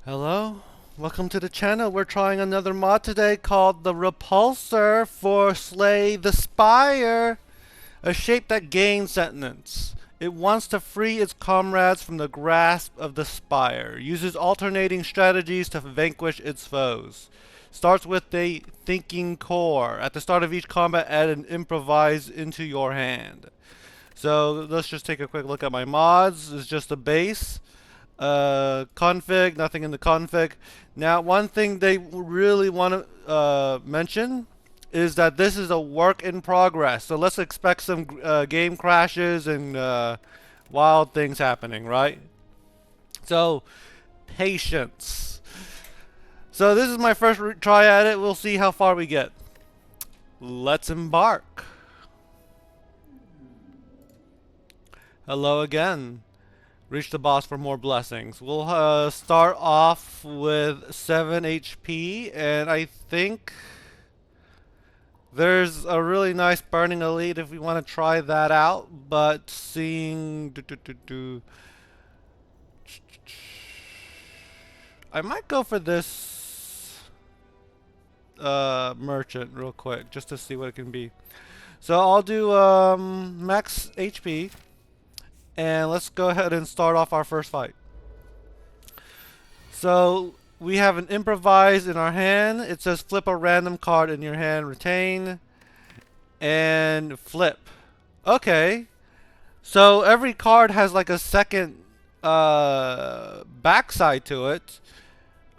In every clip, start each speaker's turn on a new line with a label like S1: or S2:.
S1: Hello, welcome to the channel. We're trying another mod today called the Repulsor for Slay the Spire, a shape that gains sentience. It wants to free its comrades from the grasp of the spire. Uses alternating strategies to vanquish its foes. Starts with a thinking core. At the start of each combat, add an improvise into your hand. So let's just take a quick look at my mods. It's just a base. Config, nothing in the config. Now, one thing they really want to mention is that this is a work in progress. So let's expect some game crashes and wild things happening, right? So, patience. So this is my first try at it. We'll see how far we get. Let's embark. Hello again. Reach the boss for more blessings. We'll start off with 7 HP, and I think there's a really nice burning elite if we want to try that out, but seeing... I might go for this merchant real quick, just to see what it can be. So I'll do max HP. And let's go ahead and start off our first fight. So we have an improvise in our hand. It says flip a random card in your hand, retain, and flip. Okay. So every card has like a second backside to it.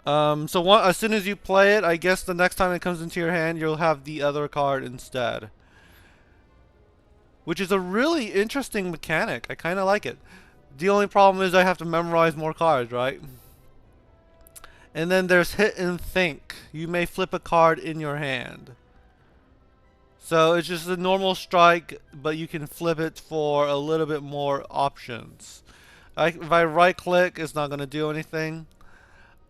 S1: So as soon as you play it, I guess the next time it comes into your hand, you'll have the other card instead. Which is a really interesting mechanic. I kind of like it. The only problem is I have to memorize more cards, right? And then there's hit and think. You may flip a card in your hand. So it's just a normal strike, but you can flip it for a little bit more options. If I right click, it's not going to do anything.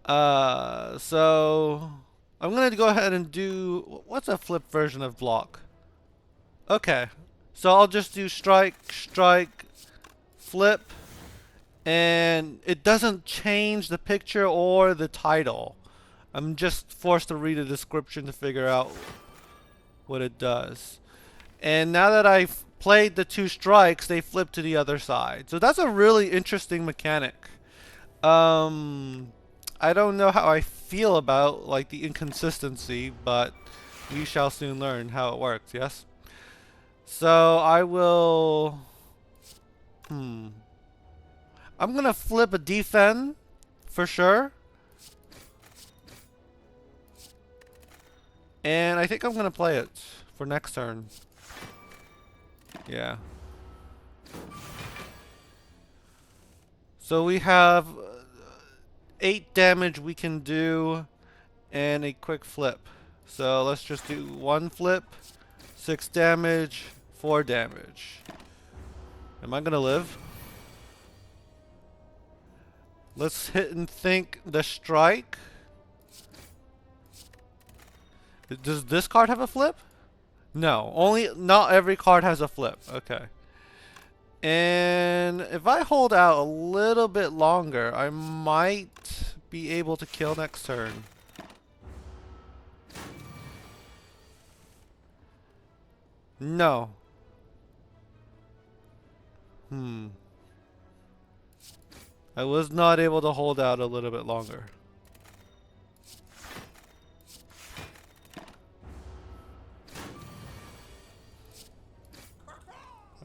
S1: So I'm going to go ahead and do... What's a flip version of block? Okay. So I'll just do strike, strike, flip, and it doesn't change the picture or the title. I'm just forced to read a description to figure out what it does. And now that I've played the two strikes, they flip to the other side. So that's a really interesting mechanic. I don't know how I feel about like the inconsistency, but we shall soon learn how it works, yes? So I will... I'm gonna flip a defend for sure. And I think I'm gonna play it for next turn. Yeah. So we have 8 damage we can do and a quick flip. So let's just do one flip. 6 damage, 4 damage. Am I gonna live? Let's hit and think the strike. Does this card have a flip? No, not every card has a flip. Okay. And if I hold out a little bit longer, I might be able to kill next turn. No. I was not able to hold out a little bit longer.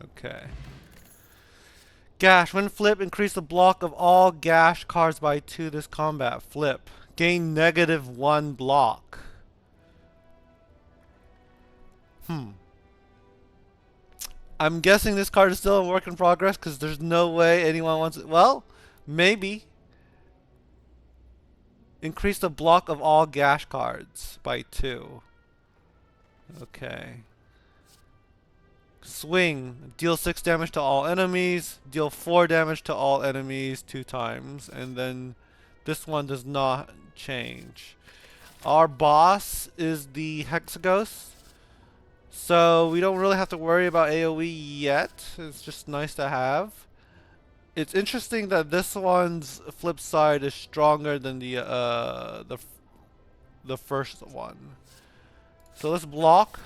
S1: Okay. Gash. When flip, increase the block of all gash cards by 2 this combat. Flip. Gain -1 block. I'm guessing this card is still a work in progress because there's no way anyone wants it. Well, maybe. Increase the block of all gash cards by 2. Okay. Swing. Deal 6 damage to all enemies. Deal 4 damage to all enemies 2 times. And then this one does not change. Our boss is the Hexaghost. So we don't really have to worry about AoE yet. It's just nice to have. It's interesting that this one's flip side is stronger than the first one. So let's block,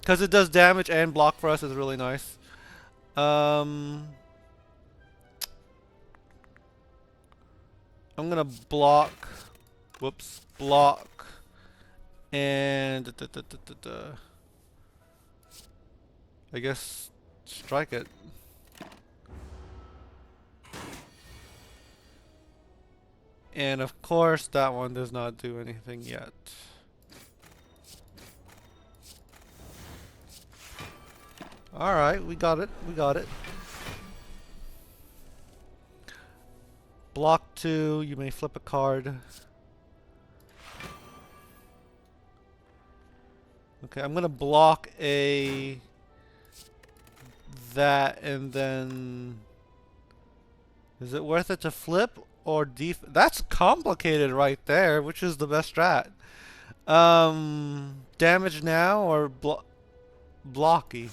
S1: because it does damage and block for us is really nice. I'm gonna block. Whoops, block, and I guess strike it. And of course, that one does not do anything yet. Alright, we got it. We got it. Block 2, you may flip a card. Okay, I'm gonna block that, and then is it worth it to flip or that's complicated right there. Which is the best strat? Damage now or blocky?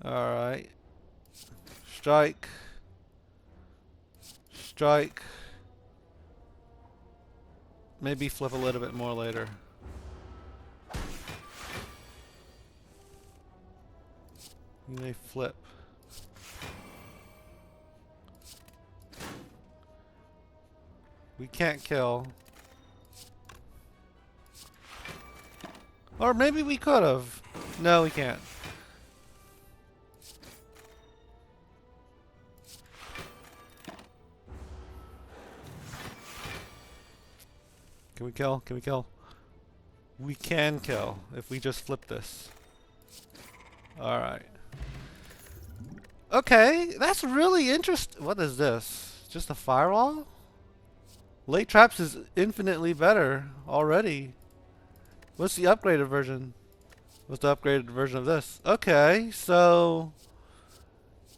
S1: Alright. Strike. Strike. Maybe flip a little bit more later. You may flip. We can't kill. Or maybe we could have. No, we can't. Can we kill? Can we kill? We can kill if we just flip this. Alright. Okay, that's really interesting. What is this? Just a firewall? Late traps is infinitely better already. What's the upgraded version? What's the upgraded version of this? Okay, so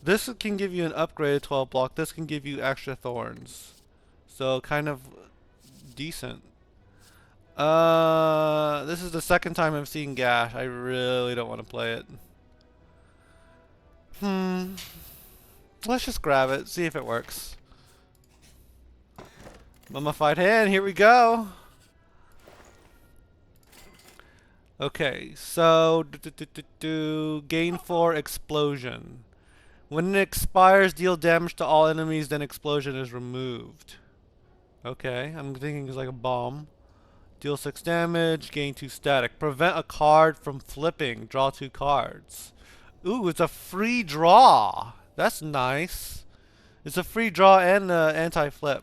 S1: this can give you an upgraded 12 block. This can give you extra thorns. So kind of decent. This is the second time I'm seeing Gash. I really don't want to play it. Let's just grab it, see if it works. Mummified hand, here we go. Okay, so gain 4 explosion. When it expires, deal damage to all enemies, then explosion is removed. Okay, I'm thinking it's like a bomb. Deal 6 damage, gain 2 static. Prevent a card from flipping, draw 2 cards. Ooh, it's a free draw. That's nice. It's a free draw and anti-flip.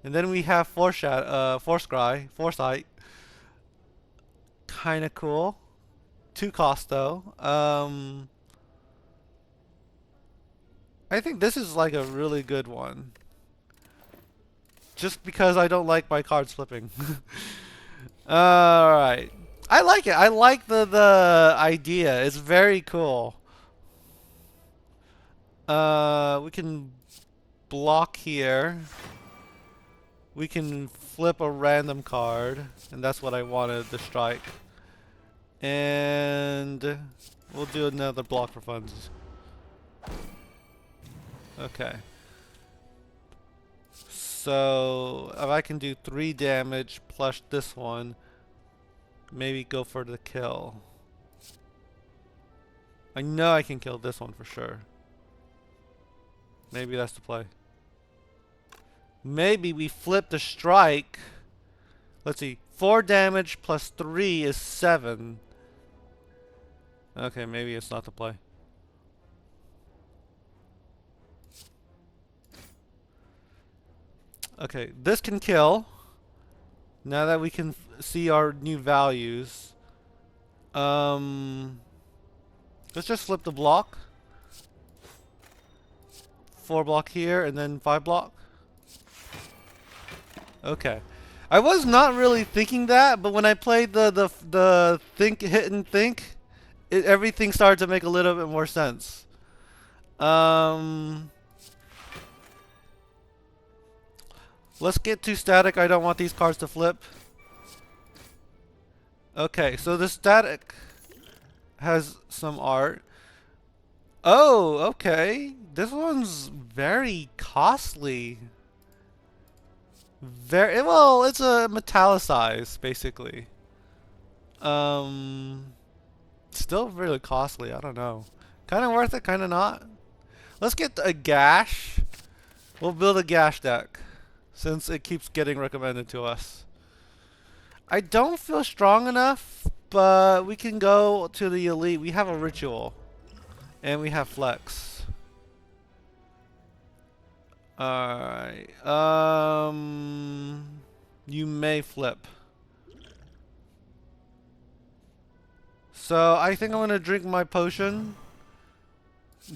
S1: And then we have Foresight. Kinda cool. 2 cost though. I think this is like a really good one. Just because I don't like my cards flipping. Alright. I like it. I like the idea. It's very cool. We can block here. We can flip a random card. And that's what I wanted to strike. And we'll do another block for funds. Okay. So if I can do 3 damage plus this one, maybe go for the kill. I know I can kill this one for sure. Maybe that's the play. Maybe we flip the strike. Let's see. 4 damage plus 3 is 7. Okay, maybe it's not the play. Okay, this can kill. Now that we can see our new values. Let's just flip the block. 4 block here and then 5 block. Okay. I was not really thinking that, but when I played the think, hit and think, everything started to make a little bit more sense. Let's get to static. I don't want these cards to flip. Okay, so the static has some art. Oh, okay. This one's very costly. Very well, it's a metallicized, basically. Still really costly. I don't know. Kind of worth it, kind of not. Let's get a gash. We'll build a gash deck since it keeps getting recommended to us. I don't feel strong enough, but we can go to the elite. We have a ritual, and we have flex. Alright. You may flip. So I think I'm gonna drink my potion.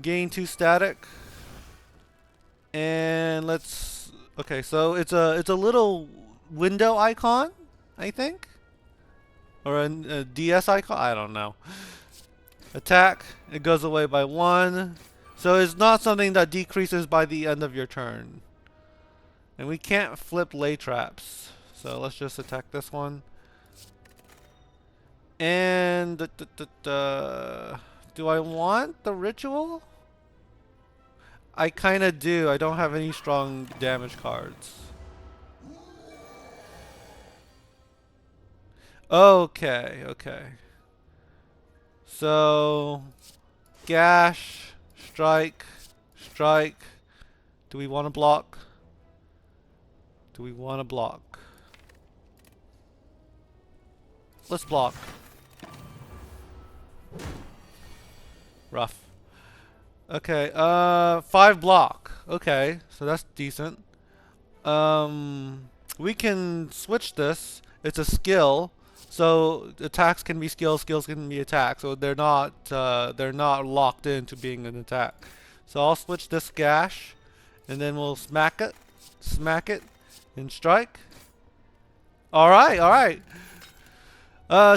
S1: Gain 2 static. And let's. Okay, so it's a little window icon, I think, or a DS icon. I don't know. Attack. It goes away by 1. So it's not something that decreases by the end of your turn. And we can't flip lay traps. So let's just attack this one. And do I want the ritual? I kind of do. I don't have any strong damage cards. Okay, okay. So gash, strike, strike. Do we want to block? Do we want to block? Let's block. Rough. Okay, 5 block. Okay, so that's decent. We can switch this. It's a skill. So attacks can be skills, skills can be attacks. So they're not locked into being an attack. So I'll switch this gash, and then we'll smack it, and strike. All right, all right.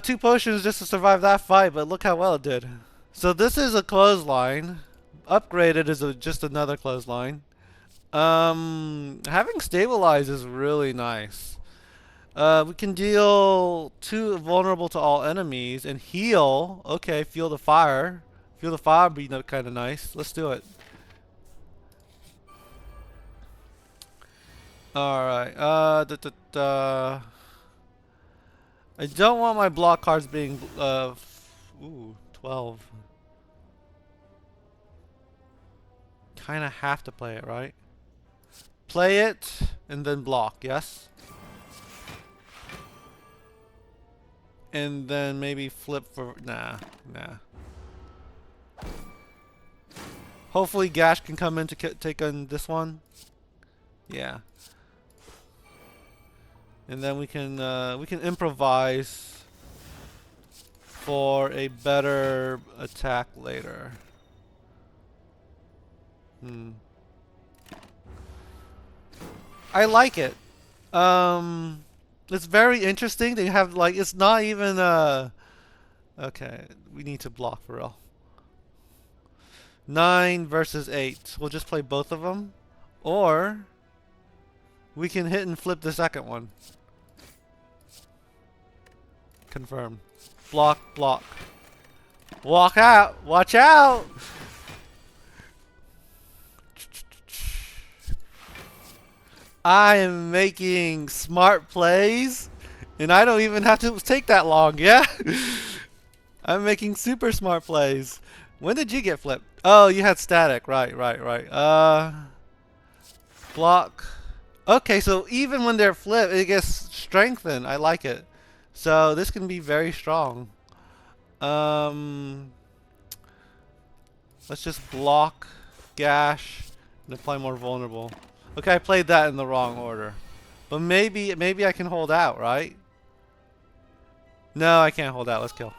S1: 2 potions just to survive that fight, but look how well it did. So this is a clothesline. Upgraded is just another clothesline. Having stabilize is really nice. We can deal 2 vulnerable to all enemies and heal. Okay, feel the fire. Feel the fire be kind of nice. Let's do it. Alright, I don't want my block cards being, ooh, 12. Kinda have to play it, right? Play it, and then block, yes? And then maybe flip for, nah. Hopefully Gash can come in to take on this one. Yeah. And then we can improvise for a better attack later. I like it. It's very interesting. They have like it's not even okay, we need to block for real. 9 versus 8. We'll just play both of them, or we can hit and flip the second one. Confirm. Block, block. Walk out. Watch out. I am making smart plays, and I don't even have to take that long, yeah? I'm making super smart plays. When did you get flipped? Oh, you had static. Right. Block. Okay, so even when they're flipped, it gets strengthened. I like it. So this can be very strong. Let's just block, gash, and apply more vulnerable. Okay, I played that in the wrong order. But maybe I can hold out, right? No, I can't hold out. Let's kill.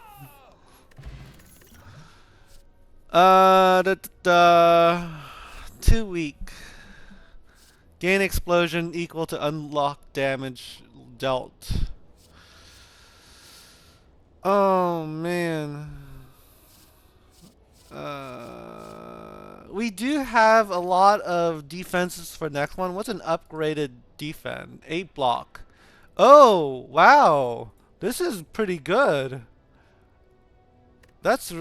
S1: Too weak. Gain explosion equal to unlock damage dealt. Oh man. We do have a lot of defenses for next one. What's an upgraded defense? 8 block. Oh, wow. This is pretty good. That's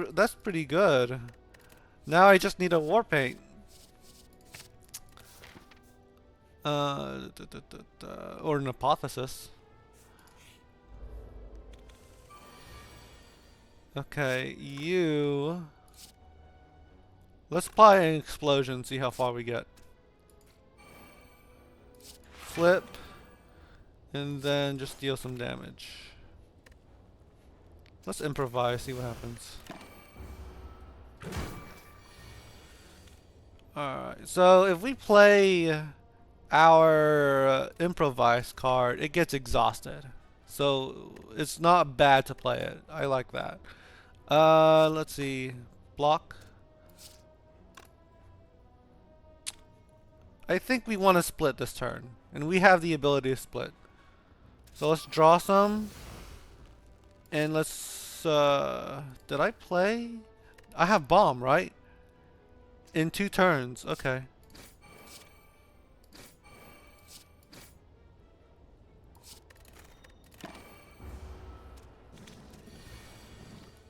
S1: pretty good. Now I just need a war paint. Or an hypothesis. Okay, you. Let's apply an explosion, see how far we get. Flip, and then just deal some damage. Let's improvise, see what happens. Alright, so if we play our improvise card, it gets exhausted. So it's not bad to play it. I like that. Let's see. Block. I think we want to split this turn. And we have the ability to split. So let's draw some. And let's... did I play? I have bomb, right? In 2 turns. Okay.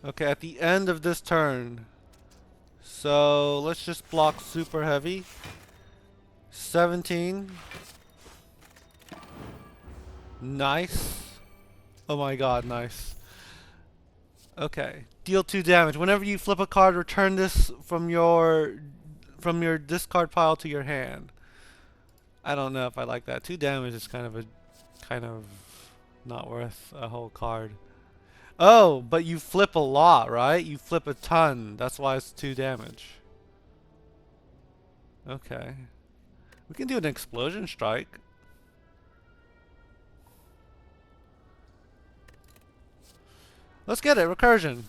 S1: Okay, at the end of this turn. So let's just block super heavy. 17. Nice. Oh my god, nice. Okay. Deal 2 damage. Whenever you flip a card, return this from your discard pile to your hand. I don't know if I like that. 2 damage is kind of not worth a whole card. Oh, but you flip a lot, right? You flip a ton. That's why it's 2 damage. Okay. We can do an explosion strike. Let's get it. Recursion.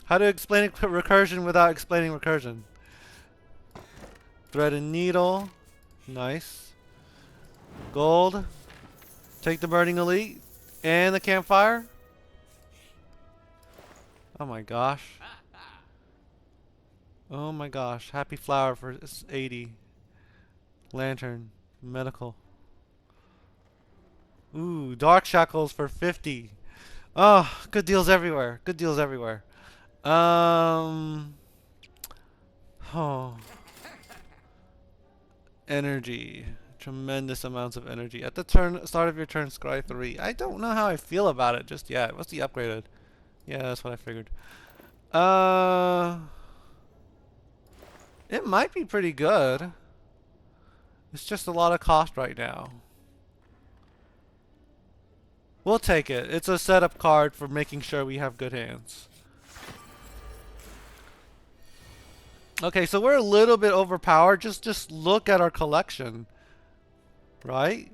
S1: How to explain recursion without explaining recursion. Thread and needle. Nice. Gold. Take the burning elite. And the campfire. Oh my gosh. Oh my gosh. Happy flower for 80. Lantern. Medical. Ooh, dark shackles for 50. Oh, good deals everywhere. Good deals everywhere. Oh. Energy. Tremendous amounts of energy. At the start of your turn, scry 3. I don't know how I feel about it just yet. What's the upgraded? Yeah, that's what I figured. It might be pretty good. It's just a lot of cost right now. We'll take it. It's a setup card for making sure we have good hands. Okay, so we're a little bit overpowered. Just look at our collection. Right?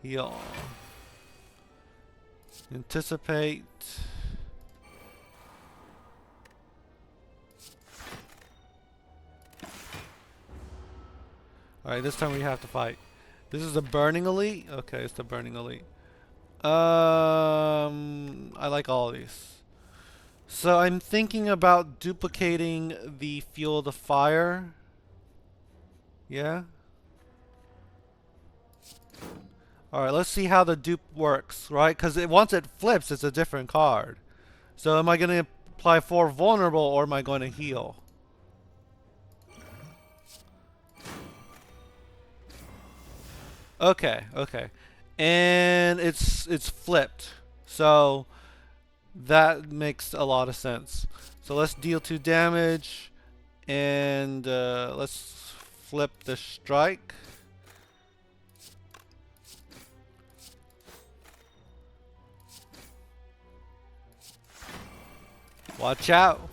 S1: Heal. Anticipate. Alright, this time we have to fight. This is the burning elite? Okay, it's the burning elite. I like all of these. So I'm thinking about duplicating the fuel the fire. Yeah? Alright, let's see how the dupe works, right? Because once it flips, it's a different card. So am I going to apply 4 vulnerable or am I going to heal? Okay, okay. And it's flipped. So that makes a lot of sense. So let's deal 2 damage. And let's flip the strike. Watch out.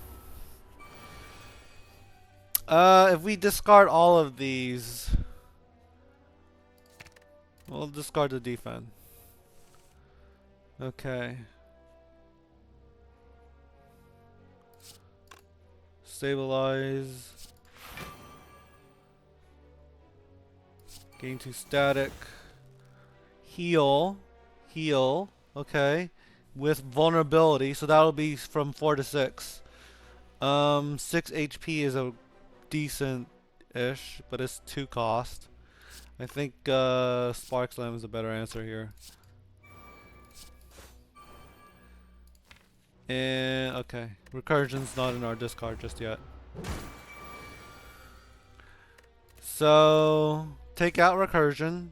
S1: If we discard all of these, we'll discard the defense. Okay. Stabilize. Gain 2 static. Heal. Heal. Okay. With vulnerability, so that'll be from 4 to 6. 6 HP is a decent-ish, but it's 2 cost. I think Spark Slam is a better answer here. And okay, recursion's not in our discard just yet. So take out recursion,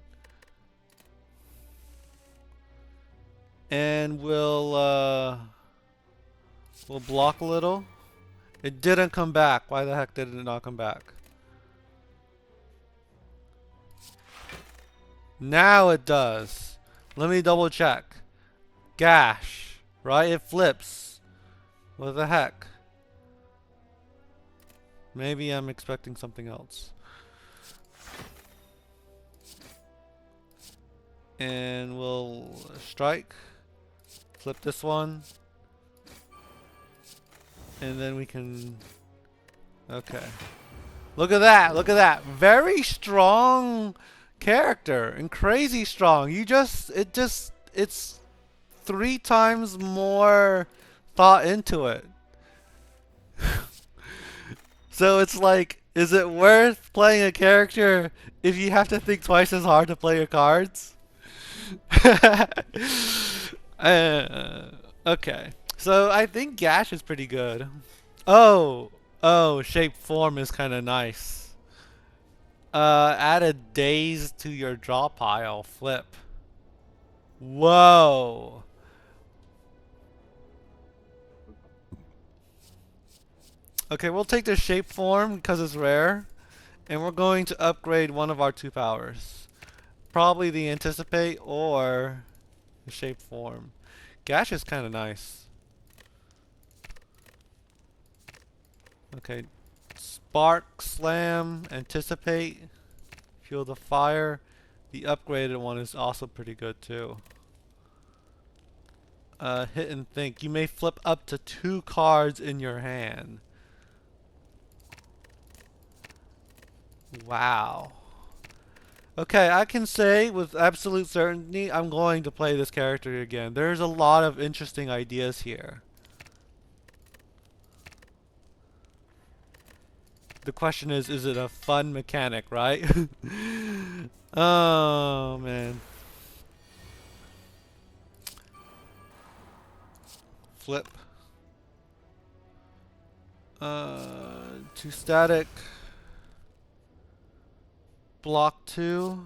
S1: and we'll block a little. It didn't come back. Why the heck did it not come back? Now it does. Let me double check. Gash, right? It flips. What the heck? Maybe I'm expecting something else. And we'll strike. Flip this one. And then we can... Okay. Look at that. Look at that. Very strong character. And crazy strong. It's 3 times more thought into it. So it's like, is it worth playing a character if you have to think twice as hard to play your cards? Okay. So I think Gash is pretty good. Oh, shape form is kind of nice. Add a daze to your draw pile. Flip. Whoa. Okay, we'll take the shape form because it's rare. And we're going to upgrade one of our 2 powers. Probably the anticipate or the shape form. Gash is kind of nice. Okay. Spark, slam, anticipate, fuel the fire. The upgraded one is also pretty good too. Hit and think. You may flip up to 2 cards in your hand. Wow. Okay, I can say with absolute certainty I'm going to play this character again. There's a lot of interesting ideas here. The question is it a fun mechanic, right? Oh, man. Flip. 2 static. Block 2.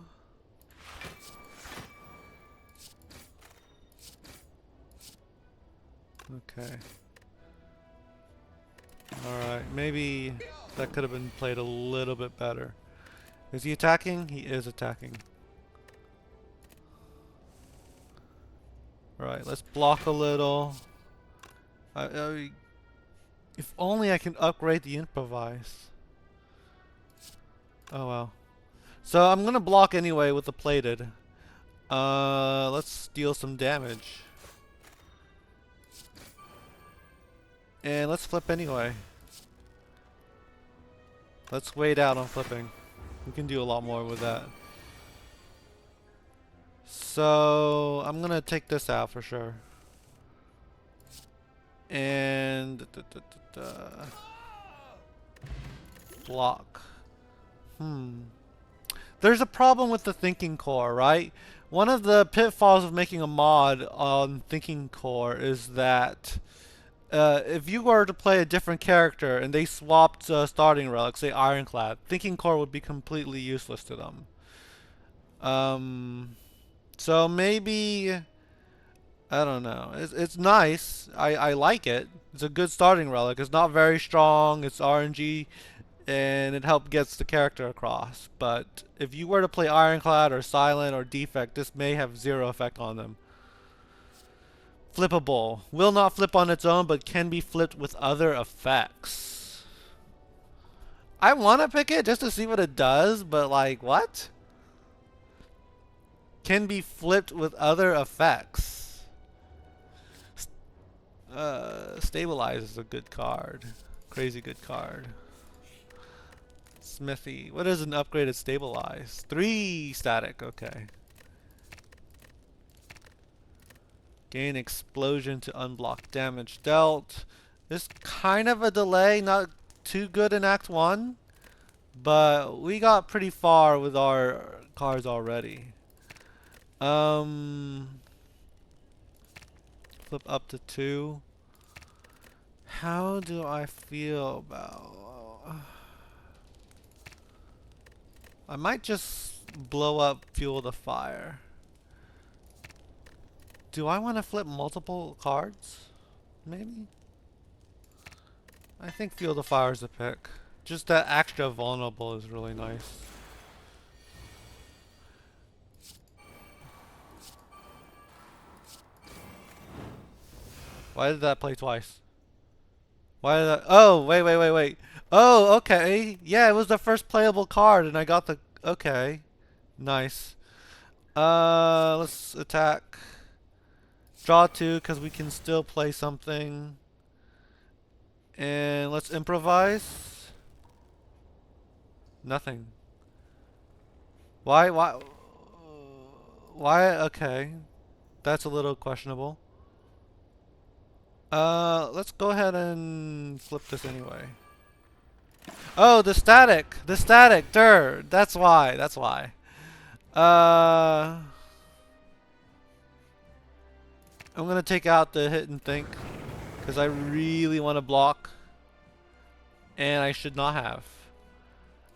S1: Okay. Alright, maybe that could have been played a little bit better. Is he attacking? He is attacking. Alright, let's block a little. If only I can upgrade the improvise. Oh well. So I'm gonna block anyway with the plated. Let's deal some damage. And let's flip anyway. Let's wait out on flipping. We can do a lot more with that. So I'm gonna take this out for sure. And block. There's a problem with the thinking core, right? One of the pitfalls of making a mod on thinking core is that if you were to play a different character and they swapped starting relics, say Ironclad, thinking core would be completely useless to them. So maybe, I don't know. It's nice. I like it. It's a good starting relic. It's not very strong. It's RNG. And it helps gets the character across. But if you were to play Ironclad or Silent or Defect, this may have 0 effect on them. Flippable. Will not flip on its own, but can be flipped with other effects. I want to pick it just to see what it does, but like, what? Can be flipped with other effects. Stabilize is a good card. Crazy good card. Smithy. What is an upgraded stabilize? 3 static. Okay. Gain explosion to unblock damage dealt. This kind of a delay. Not too good in Act 1. But we got pretty far with our cards already. Flip up to 2. How do I feel about... I might just blow up Fuel the Fire. Do I want to flip multiple cards? Maybe? I think Fuel the Fire is a pick. Just that extra vulnerable is really nice. Why did that play twice? Why did that... Oh, wait. Oh, okay. Yeah, it was the first playable card and I got the... Okay. Nice. Let's attack. Draw 2 because we can still play something. And let's improvise. Nothing. Why? Okay. That's a little questionable. Let's go ahead and flip this anyway. Oh, the static! The static! Durr! That's why. I'm gonna take out the hit and think. Because I really want to block. And I should not have.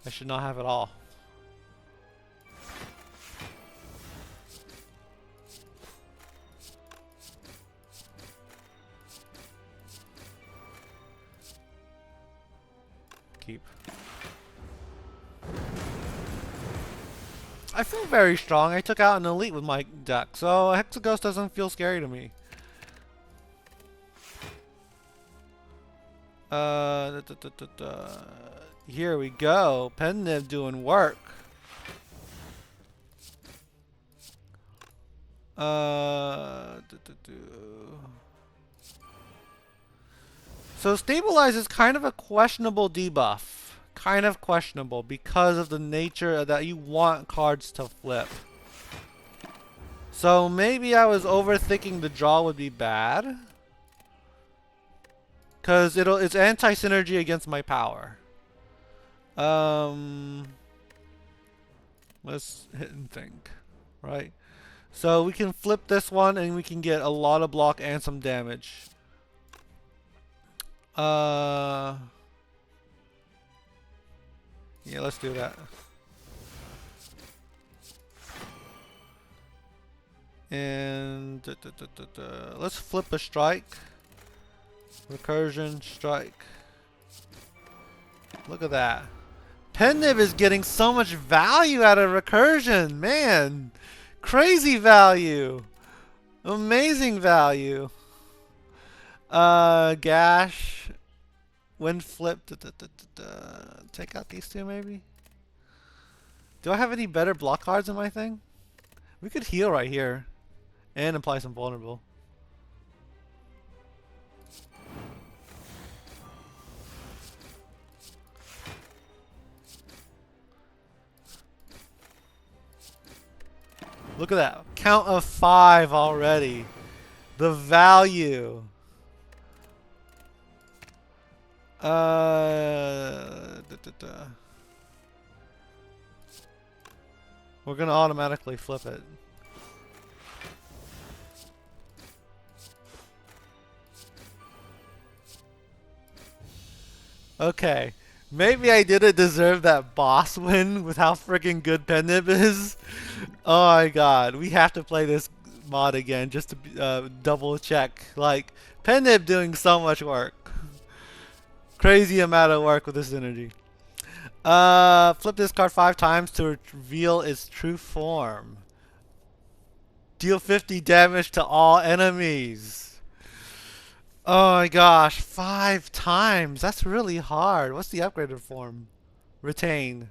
S1: I should not have at all. Keep. I feel very strong. I took out an elite with my deck, so Hexaghost doesn't feel scary to me. Here we go. Penniv doing work. So Stabilize is kind of a questionable debuff. Kind of questionable because of the nature that you want cards to flip. So maybe I was overthinking the draw would be bad. Cause it's anti-synergy against my power. Let's hit and think. Right? So we can flip this one and we can get a lot of block and some damage. Yeah, let's do that. And let's flip a strike. Recursion, strike. Look at that. Penniv is getting so much value out of recursion, man. Crazy value. Amazing value. Gash. When flipped. Take out these two maybe. Do I have any better block cards in my thing? We could heal right here. And apply some vulnerable. Look at that. Count of 5 already. The value. We're gonna automatically flip it. Okay. Maybe I didn't deserve that boss win with how freaking good Penniv is. Oh my god. We have to play this mod again just to double check. Like, Penniv doing so much work. Crazy amount of work with this energy. Flip this card 5 times to reveal its true form. Deal 50 damage to all enemies. Oh my gosh, 5 times. That's really hard. What's the upgraded form? Retain.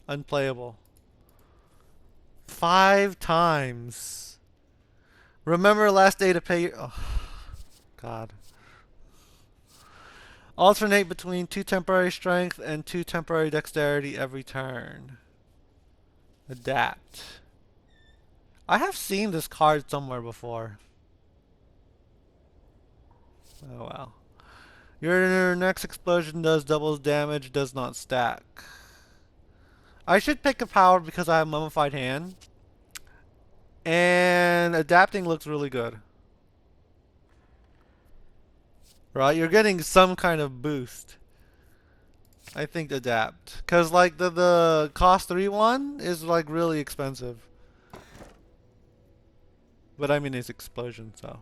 S1: Unplayable. 5 times. Remember last day to pay. Oh, God. Alternate between 2 temporary strength and 2 temporary dexterity every turn. Adapt. I have seen this card somewhere before. Oh well. Your next explosion does double damage, does not stack. I should pick a power because I have Mummified Hand. And adapting looks really good. Right? You're getting some kind of boost. I think adapt. Because, like, the cost 3 one is, like, really expensive. But, I mean, it's explosion, so.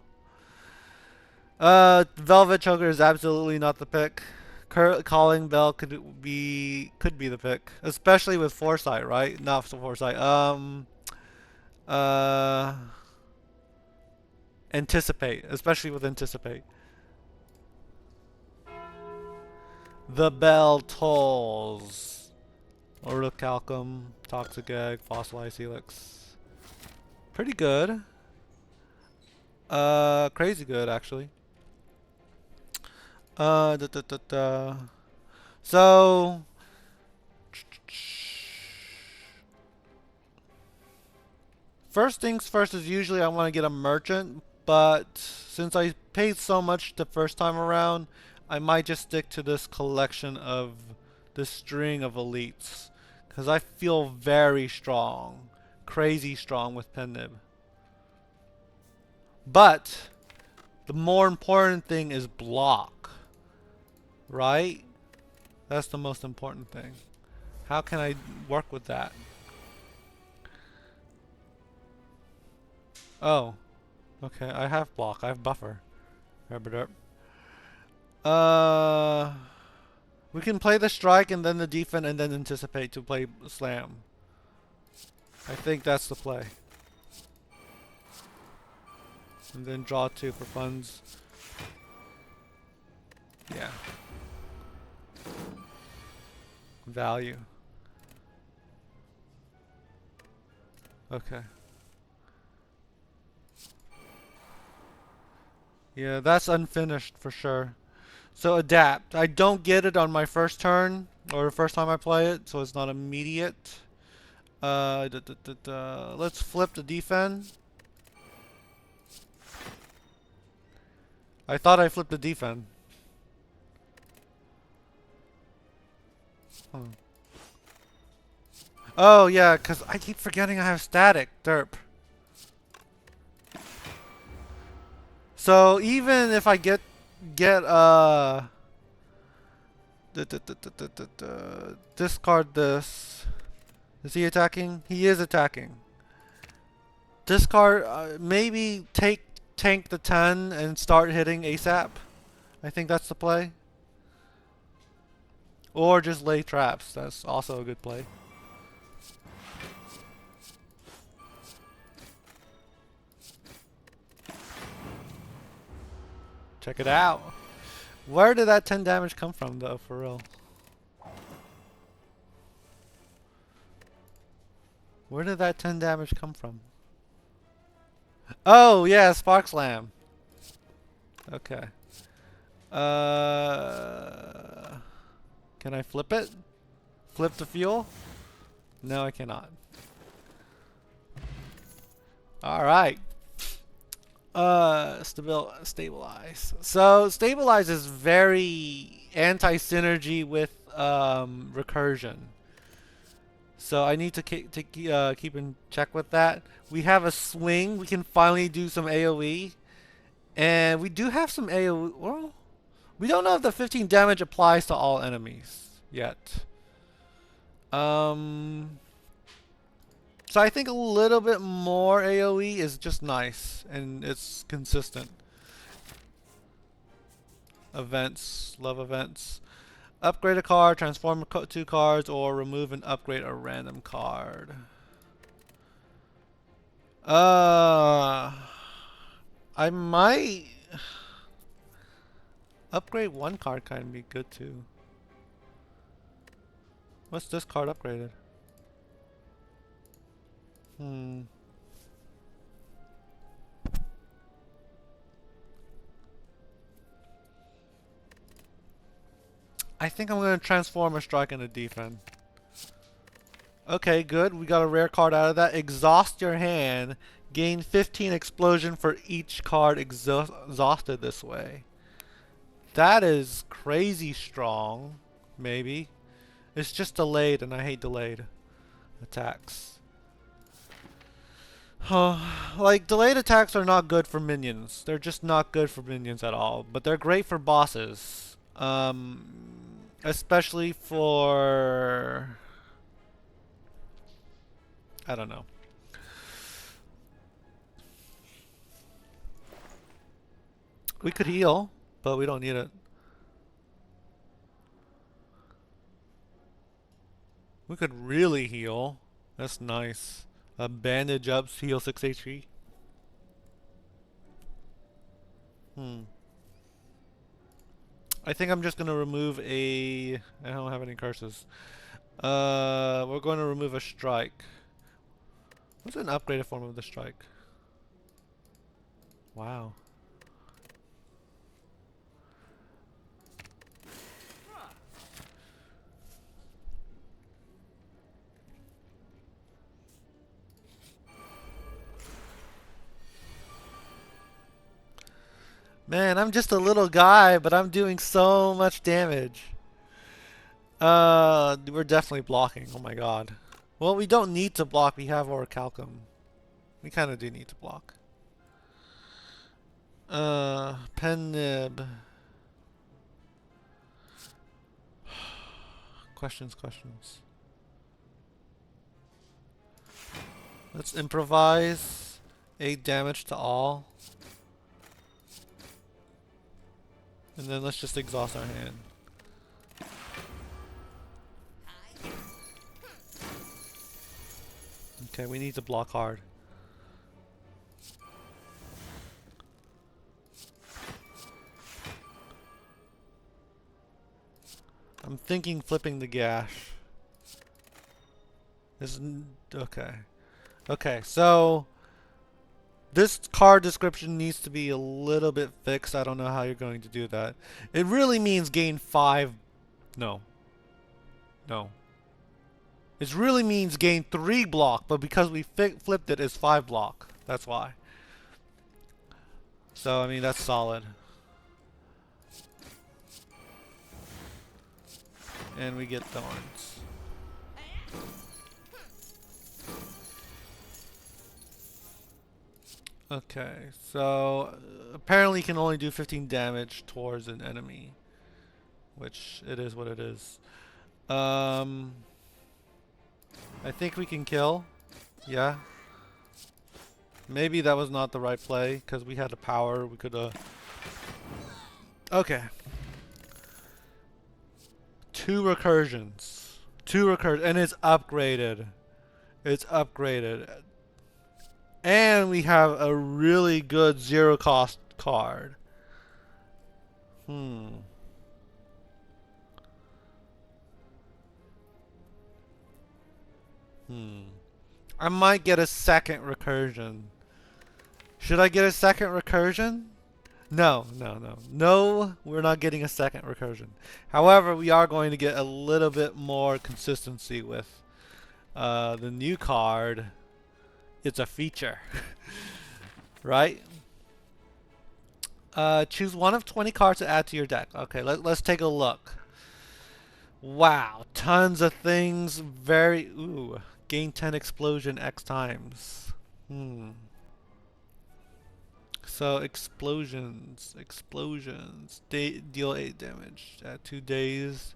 S1: Velvet Choker is absolutely not the pick. Calling Bell could be the pick. Especially with Foresight, right? Not Foresight. Uh... Anticipate. Especially with Anticipate. The bell tolls. Orichalcum, Toxic Egg, Fossilized Helix. Pretty good. Crazy good actually. So first things first is usually I want to get a merchant, but since I paid so much the first time around, I might just stick to this collection of this string of elites. Because I feel very strong. Crazy strong with Pennib. But the more important thing is block. Right? That's the most important thing. How can I work with that? Oh. Okay, I have block. I have buffer. We can play the strike and then the defense and then anticipate to play slam. I think that's the play. And then draw 2 for funds. Yeah. Value. Okay. Yeah, that's unfinished for sure. So adapt. I don't get it on my first turn or the first time I play it, so it's not immediate. Let's flip the defend. I thought I flipped the defend. Huh. Oh yeah, because I keep forgetting I have static. Derp. So even if I get discard this. Is he attacking? He is attacking. Discard maybe tank the 10 and start hitting ASAP. I think that's the play. Or just lay traps. That's also a good play. Check it out. Where did that 10 damage come from though, for real? Where did that 10 damage come from? Oh yeah, Spark Slam. Okay. Can I flip it? Flip the fuel? No, I cannot. Alright. Stabilize. So stabilize is very anti-synergy with recursion. So I need to keep in check with that. We have a swing. We can finally do some AoE, and we do have some AoE. Well, we don't know if the 15 damage applies to all enemies yet. So I think a little bit more AoE is just nice, and it's consistent. Events, love events. Upgrade a card, transform 2 cards, or remove and upgrade a random card. I might upgrade 1 card, kind of be good too. What's this card upgraded? I think I'm going to transform a strike into defend. Okay, good. We got a rare card out of that. Exhaust your hand. Gain 15 explosion for each card exhausted this way. That is crazy strong. Maybe. It's just delayed, and I hate delayed attacks. Like, delayed attacks are not good for minions. They're just not good for minions at all. But they're great for bosses. Especially for... I don't know. We could heal, but we don't need it. We could really heal. That's nice. A bandage up, heal 6 HP. I think I'm just gonna remove a... I don't have any curses. We're going to remove a strike. What's an upgraded form of the strike? Wow. Man, I'm just a little guy, but I'm doing so much damage. We're definitely blocking. Oh my god. Well, we don't need to block. We have Orichalcum. We kind of do need to block. Pen nib. Questions. Let's improvise. 8 damage to all. And then let's just exhaust our hand. Okay, we need to block hard. I'm thinking flipping the gash. Okay. Okay, so this card description needs to be a little bit fixed. I don't know how you're going to do that. It really means gain 5. No. It really means gain 3 block, but because we flipped it, it's 5 block. That's why. So, I mean, that's solid. And we get thorns. Okay, so apparently you can only do 15 damage towards an enemy, which it is what it is. I think we can kill. Yeah. Maybe that was not the right play because we had the power. We could Okay. 2 recursions. And it's upgraded. And we have a really good 0 cost card. I might get a second recursion. Should I get a second recursion? No, we're not getting a second recursion. However, we are going to get a little bit more consistency with the new card. It's a feature. Right? Choose one of 20 cards to add to your deck. Okay, let's take a look. Wow, tons of things. Ooh, gain 10 explosion X times. So explosions. Deal 8 damage at 2 days.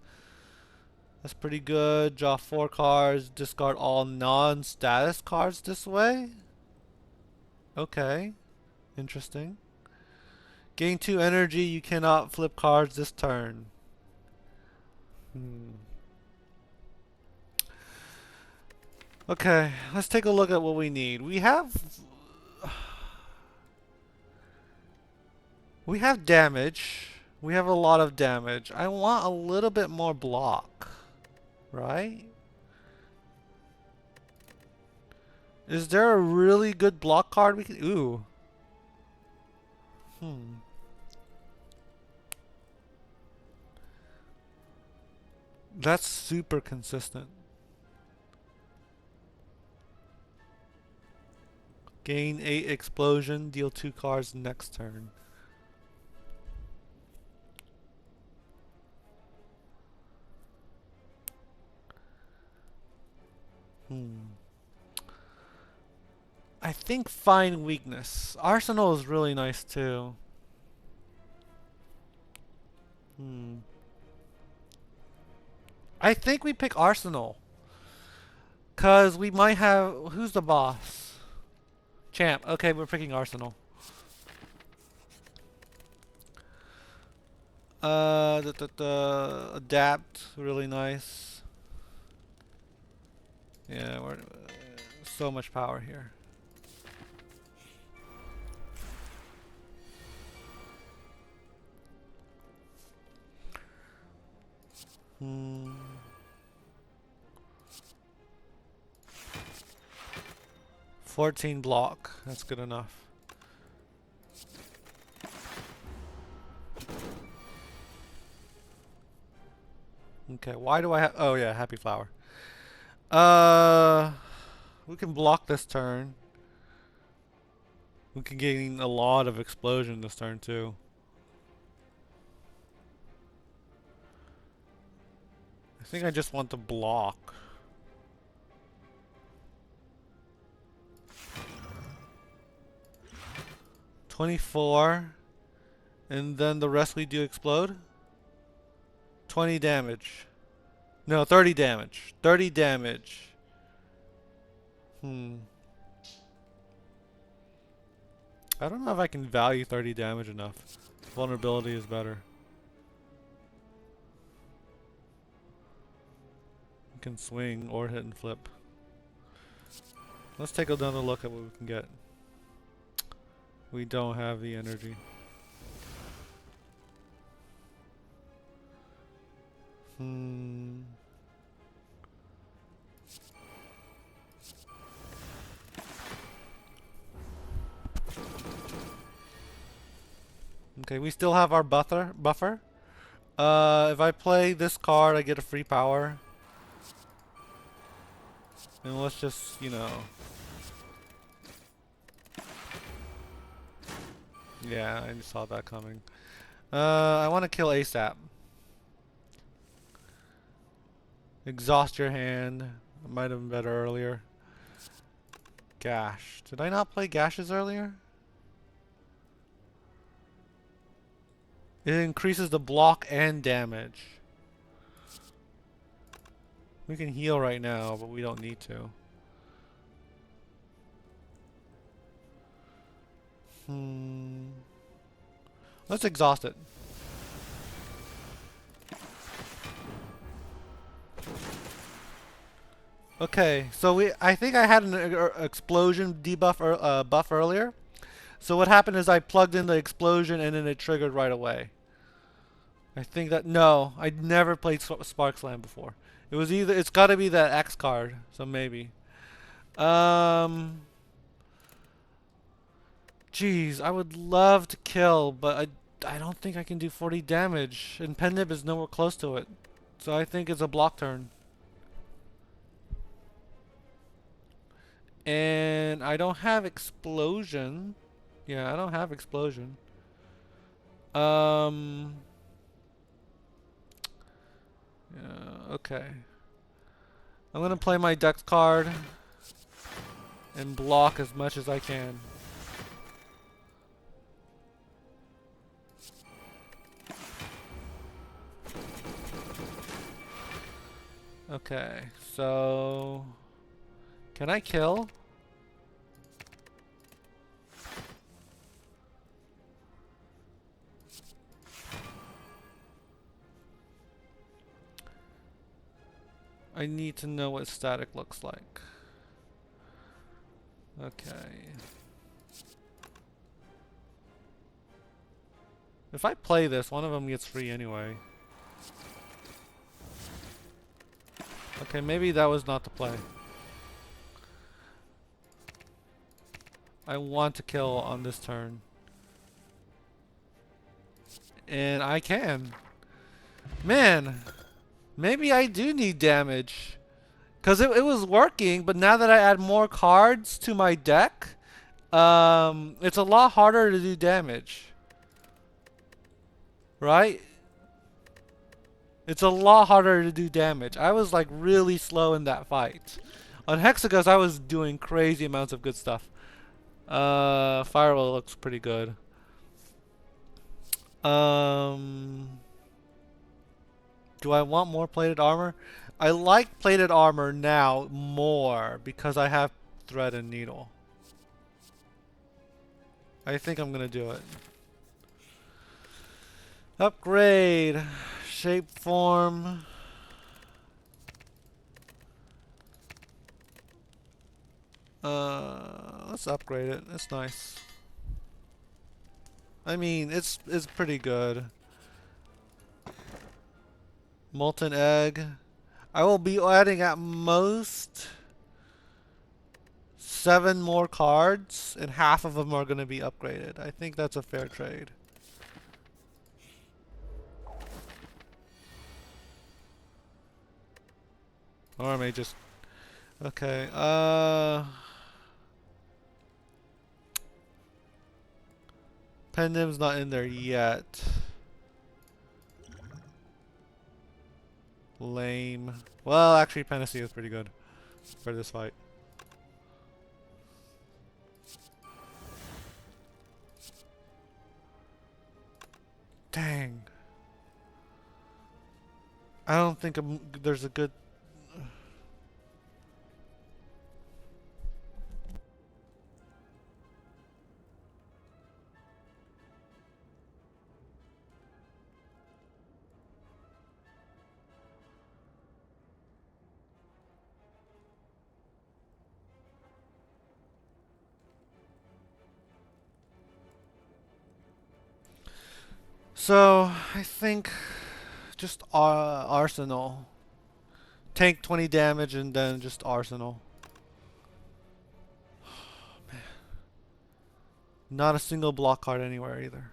S1: That's pretty good. Draw 4 cards. Discard all non-status cards this way. Okay. Interesting. Gain 2 energy. You cannot flip cards this turn. Okay. Let's take a look at what we need. We have damage. We have a lot of damage. I want a little bit more block. Right? Is there a really good block card we can... Ooh. That's super consistent. Gain 8 explosion. Deal 2 cards next turn. I think find weakness. Arsenal is really nice too. I think we pick Arsenal. Cause we might have, who's the boss? Champ. Okay, we're picking Arsenal. Adapt, really nice. Yeah, we're so much power here. Hmm. $14 block. That's good enough. Okay, why do I have... Oh yeah, Happy Flower. We can block this turn. We can gain a lot of explosion this turn too. I think I just want to block. $24. And then the rest we do explode. 20 damage. No, 30 damage. 30 damage. I don't know if I can value 30 damage enough. Vulnerability is better. You can swing or hit and flip. Let's take another look at what we can get. We don't have the energy. Okay, we still have our buffer. If I play this card, I get a free power. And let's just, you know. Yeah, I just saw that coming. I want to kill ASAP. Exhaust your hand. Might have been better earlier. Gash. Did I not play gashes earlier? It increases the block and damage. We can heal right now, but we don't need to. Let's exhaust it. Okay, so I think I had an explosion debuff buff earlier. So what happened is I plugged in the explosion and then it triggered right away. I think that, no, I'd never played Spark Slam before. It was either, it's gotta be that X card, so maybe. Jeez, I would love to kill, but I don't think I can do 40 damage, and Pendib is nowhere close to it. So I think it's a block turn. And I don't have explosion. Yeah, I don't have explosion. Yeah, okay. I'm gonna play my Dex card and block as much as I can. Okay, so can I kill? I need to know what static looks like. Okay. If I play this, one of them gets free anyway. Okay, maybe that was not the play. I want to kill on this turn. And I can. Man, maybe I do need damage. Because it was working, but now that I add more cards to my deck, it's a lot harder to do damage. Right? It's a lot harder to do damage. I was like really slow in that fight. On Hexaghost, I was doing crazy amounts of good stuff. Firewall looks pretty good. Do I want more plated armor? I like plated armor now more because I have thread and needle. I think I'm gonna do it. Upgrade. Shape form. Let's upgrade it. It's nice. I mean, it's pretty good. Molten egg. I will be adding at most 7 more cards, and half of them are going to be upgraded. I think that's a fair trade. Or I may just... Okay, Pendim's not in there yet. Lame. Well, actually, Panacea is pretty good for this fight. Dang. I don't think there's a good... So, I think just Arsenal. Tank 20 damage and then just Arsenal. Man. Not a single block card anywhere either.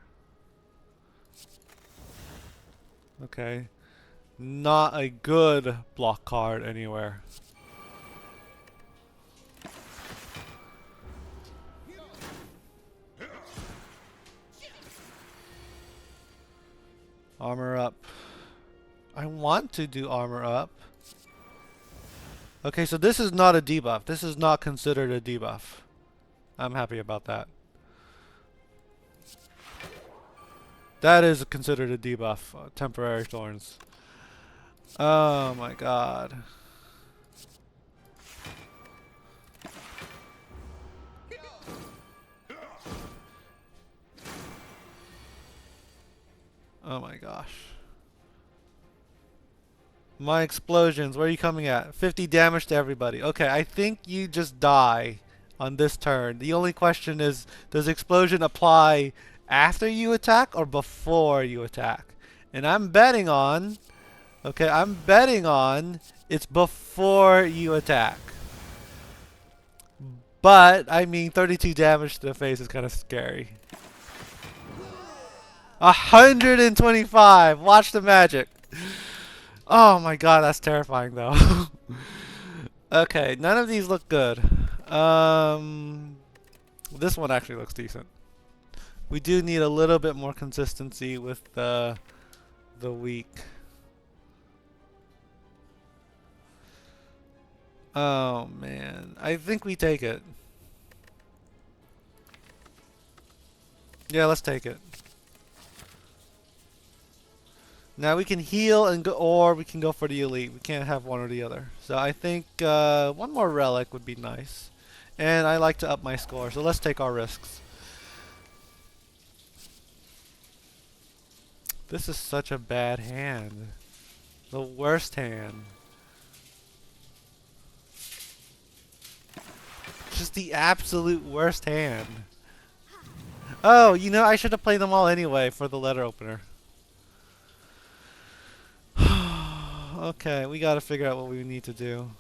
S1: Okay. Not a good block card anywhere. Armor up. I want to do armor up. Okay, so this is not a debuff. This is not considered a debuff. I'm happy about that. That is considered a debuff. Temporary thorns. Oh my god. Oh my gosh. My explosions, where are you coming at? 50 damage to everybody. Okay, I think you just die on this turn. The only question is, does explosion apply after you attack or before you attack? And I'm betting on, okay, I'm betting on it's before you attack. But, I mean, 32 damage to the face is kind of scary. 125! Watch the magic! Oh my god, that's terrifying though. Okay, none of these look good. This one actually looks decent. We do need a little bit more consistency with the weak. Oh man, I think we take it. Yeah, let's take it. Now we can heal and go, or we can go for the elite. We can't have one or the other. So I think one more relic would be nice. And I like to up my score, so let's take our risks. This is such a bad hand. The worst hand. Just the absolute worst hand. Oh, you know, I should have played them all anyway for the letter opener. Okay, we gotta figure out what we need to do.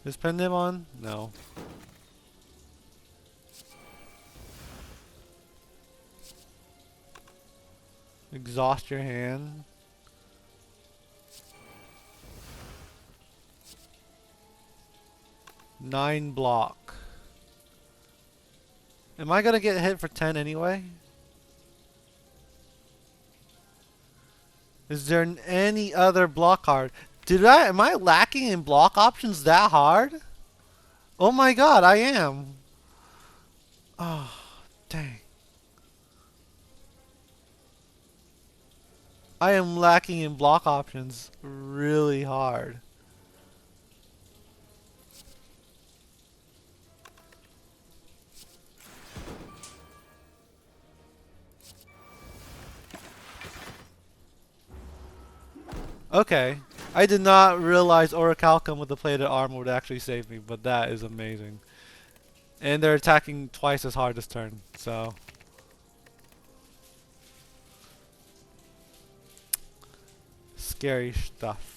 S1: Is Pendim on? No. Exhaust your hand. Nine block. Am I gonna get hit for 10 anyway? Is there any other block card? Am I lacking in block options that hard? Oh my god, I am. Oh, dang. I am lacking in block options really hard. Okay. I did not realize Orichalcum with the plated armor would actually save me, but that is amazing. And they're attacking twice as hard this turn, so... Scary stuff.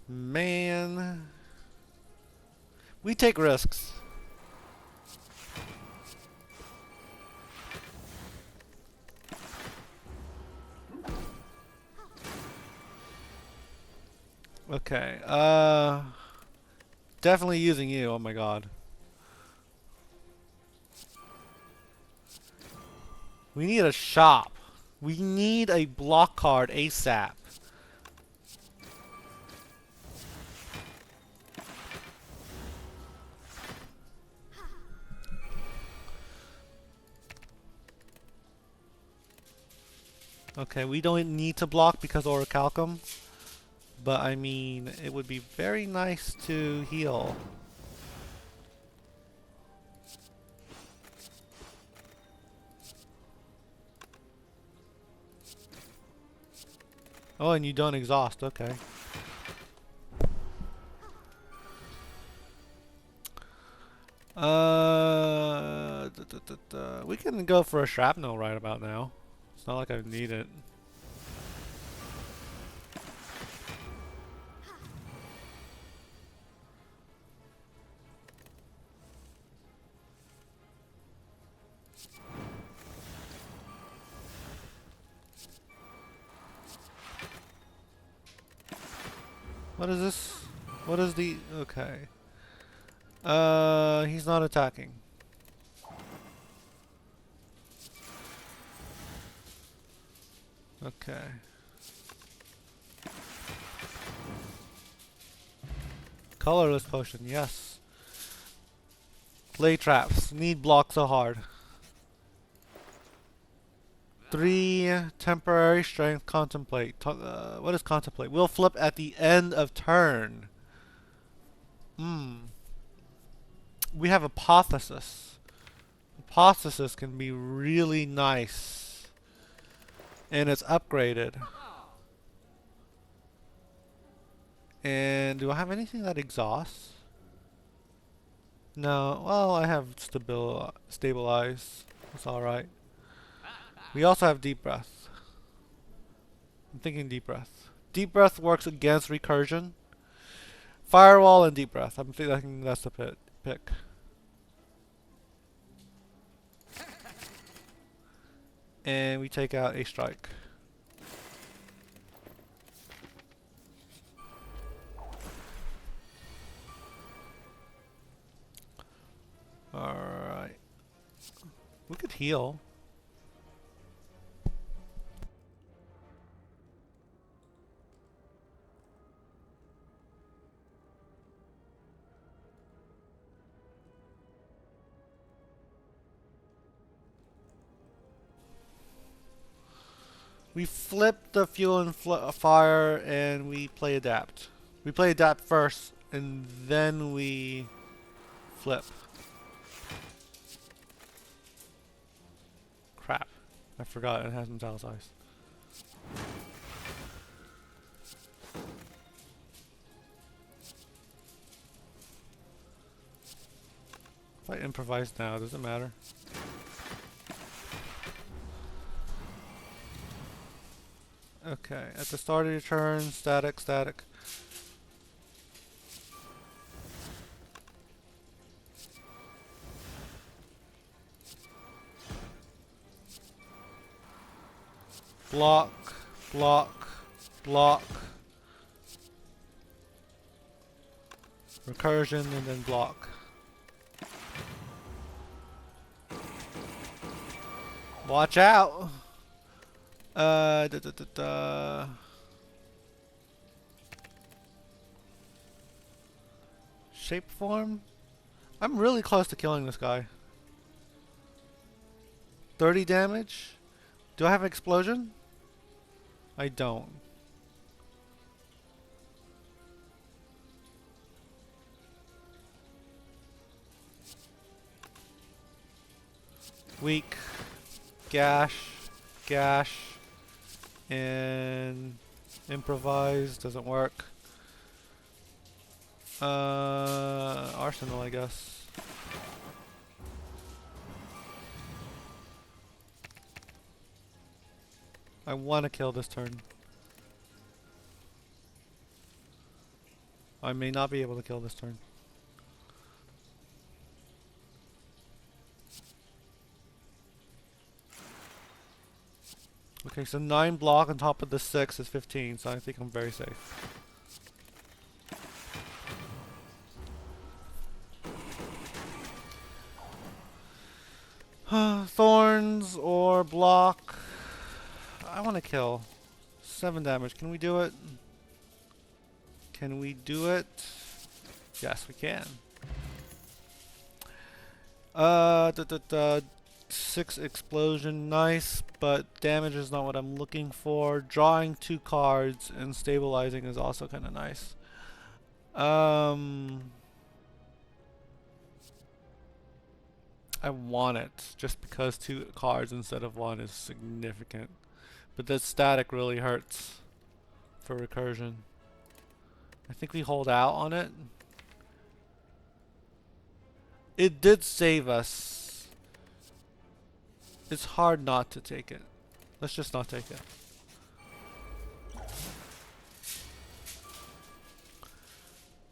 S1: Man. We take risks. Okay, definitely using you, oh my god. We need a shop. We need a block card ASAP. Okay, we don't need to block because Orichalcum. But I mean, it would be very nice to heal. Oh, and you don't exhaust, okay. We can go for a shrapnel right about now. It's not like I need it. What is this? What is the... Okay. He's not attacking. Okay. Colorless potion, yes. Lay traps. Need block so hard. 3 temporary strength contemplate. What is contemplate? Will flip at the end of turn. We have hypothesis. Hypothesis can be really nice. And it's upgraded. And do I have anything that exhausts? No. Well, I have stabilize. That's alright. We also have deep breath. I'm thinking deep breath. Deep breath works against recursion. Firewall and deep breath. I'm thinking that's the pick. And we take out a strike. Alright. We could heal. We flip the fuel and fire and we play adapt. We play adapt first and then we flip. Crap. I forgot it has italicized. If I improvise now, does it matter? Okay, at the start of your turn, static. Block. Recursion and then block. Watch out! Da, da, da, da. Shape form? I'm really close to killing this guy. 30 damage? Do I have explosion? I don't. Weak. Gash. Gash. And improvise doesn't work. Arsenal, I guess. I want to kill this turn. I may not be able to kill this turn. Okay, so 9 block on top of the 6 is 15, so I think I'm very safe. Thorns or block. I want to kill. 7 damage. Can we do it? Can we do it? Yes, we can. 6 explosion, nice, but damage is not what I'm looking for. Drawing 2 cards and stabilizing is also kind of nice. I want it, just because 2 cards instead of 1 is significant. But that static really hurts for recursion. I think we hold out on it. It did save us. It's hard not to take it. Let's just not take it.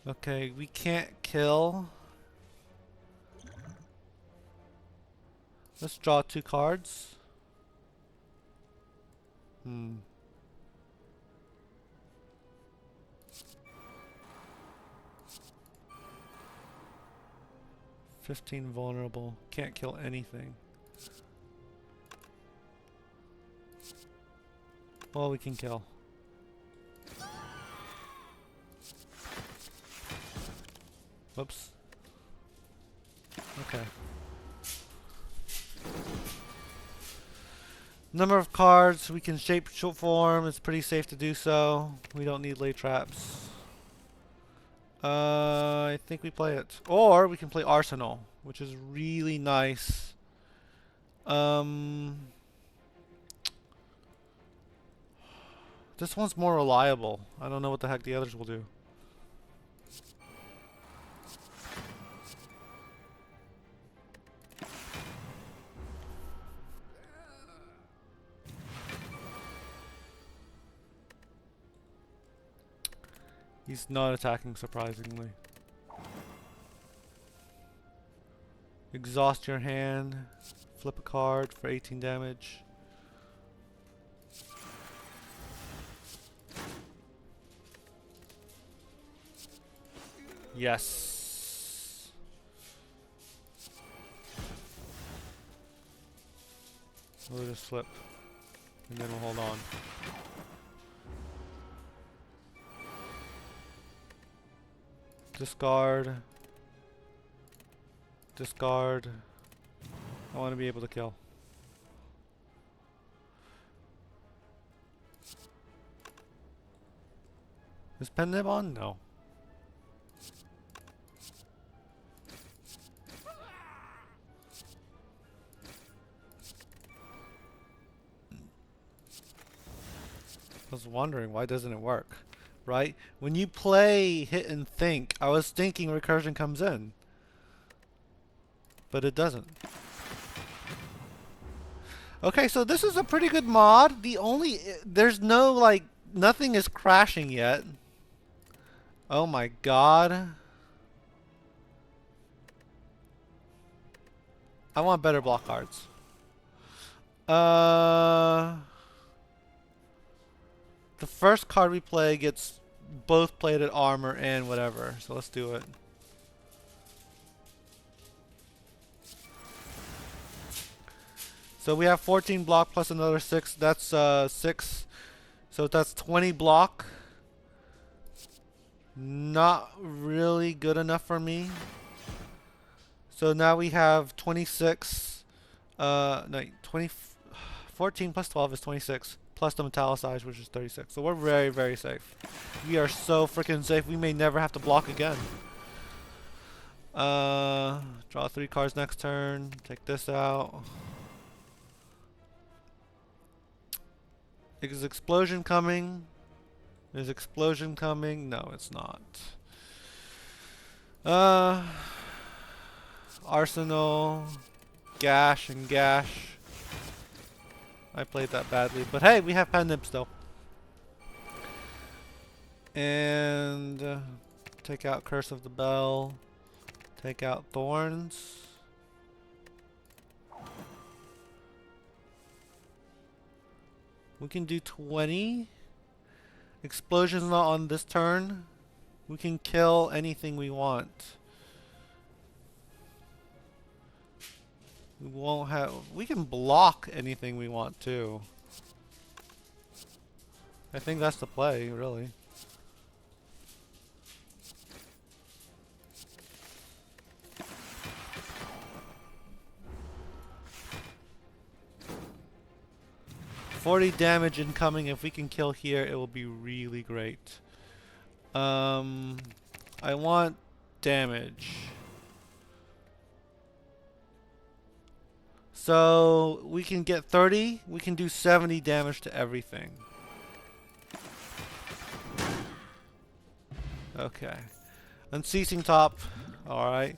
S1: Okay, we can't kill. Let's draw 2 cards. 15 vulnerable. Can't kill anything. Well, we can kill. Whoops. Okay. Number of cards, we can shape form. It's pretty safe to do so. We don't need lay traps. I think we play it. Or we can play Arsenal, which is really nice. This one's more reliable. I don't know what the heck the others will do. He's not attacking, surprisingly. Exhaust your hand. Flip a card for 18 damage. Yes. We'll just flip. And then we'll hold on. Discard. Discard. I want to be able to kill. Is pen nib on? No. I was wondering, why doesn't it work? Right? When you play hit and think, I was thinking recursion comes in. But it doesn't. Okay, so this is a pretty good mod. There's no, like, nothing is crashing yet. Oh my god. I want better block cards. The first card we play gets both plated armor and whatever, so let's do it. So we have 14 block plus another 6. That's 6. So that's 20 block. Not really good enough for me. So now we have 26. No, 20. 14 plus 12 is 26. Plus the metallicized, which is 36. So we're very, very safe. We are so freaking safe. We may never have to block again. Draw 3 cards next turn. Take this out. Is explosion coming? Is explosion coming? No, it's not. Arsenal. Gash and Gash. I played that badly, but hey, we have pen nib still. And take out Curse of the Bell. Take out Thorns. We can do 20. Explosion's not on this turn. We can kill anything we want. We won't have. We can block anything we want too. I think that's the play, really. $40 damage incoming. If we can kill here, it will be really great. I want damage. So we can get 30. We can do 70 damage to everything. Okay. Unceasing top. Alright.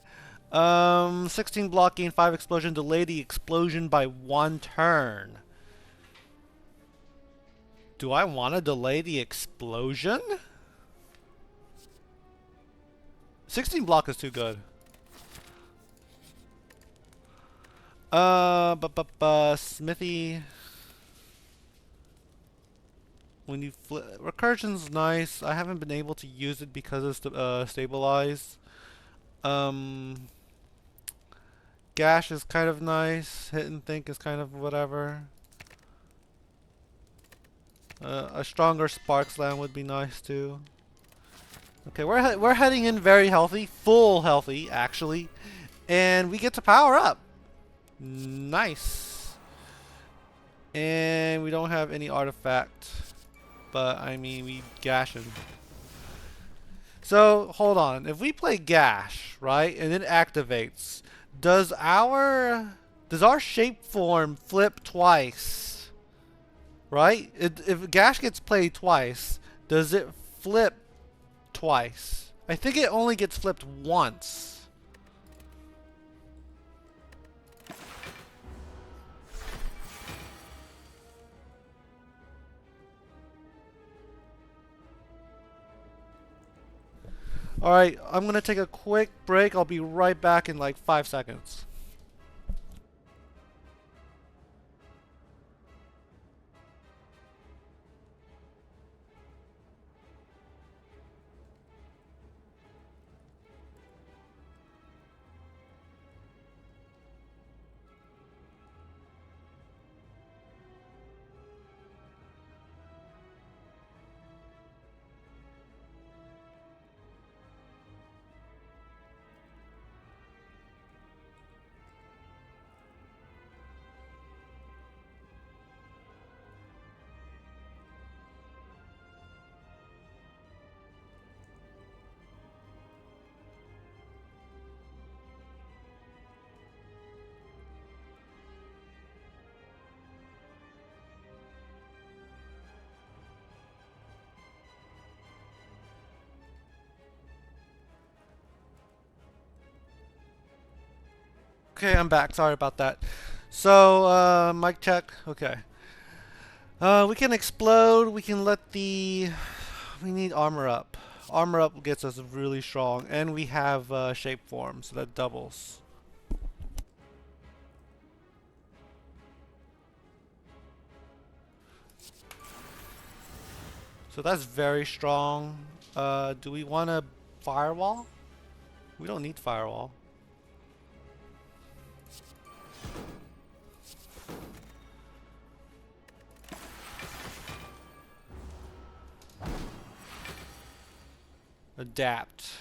S1: 16 block, gain 5 explosion. Delay the explosion by 1 turn. Do I want to delay the explosion? 16 block is too good. Smithy. When you flip, recursion's nice. I haven't been able to use it because it's stabilized. Gash is kind of nice. Hit and think is kind of whatever. A stronger Spark Slam would be nice too. Okay, we're heading in very healthy, full healthy actually, and we get to power up. Nice. And we don't have any artifact, but I mean we gash him. So hold on, if we play Gash, right, and it activates, does our shape form flip twice? Right? If Gash gets played twice, does it flip twice? I think it only gets flipped once. Alright, I'm going to take a quick break. I'll be right back in like 5 seconds. Okay, I'm back. Sorry about that. So, mic check. Okay. We can explode. We can let the... We need armor up. Armor up gets us really strong. And we have shape form, so that doubles. So that's very strong. Do we want a firewall? We don't need firewall. Adapt.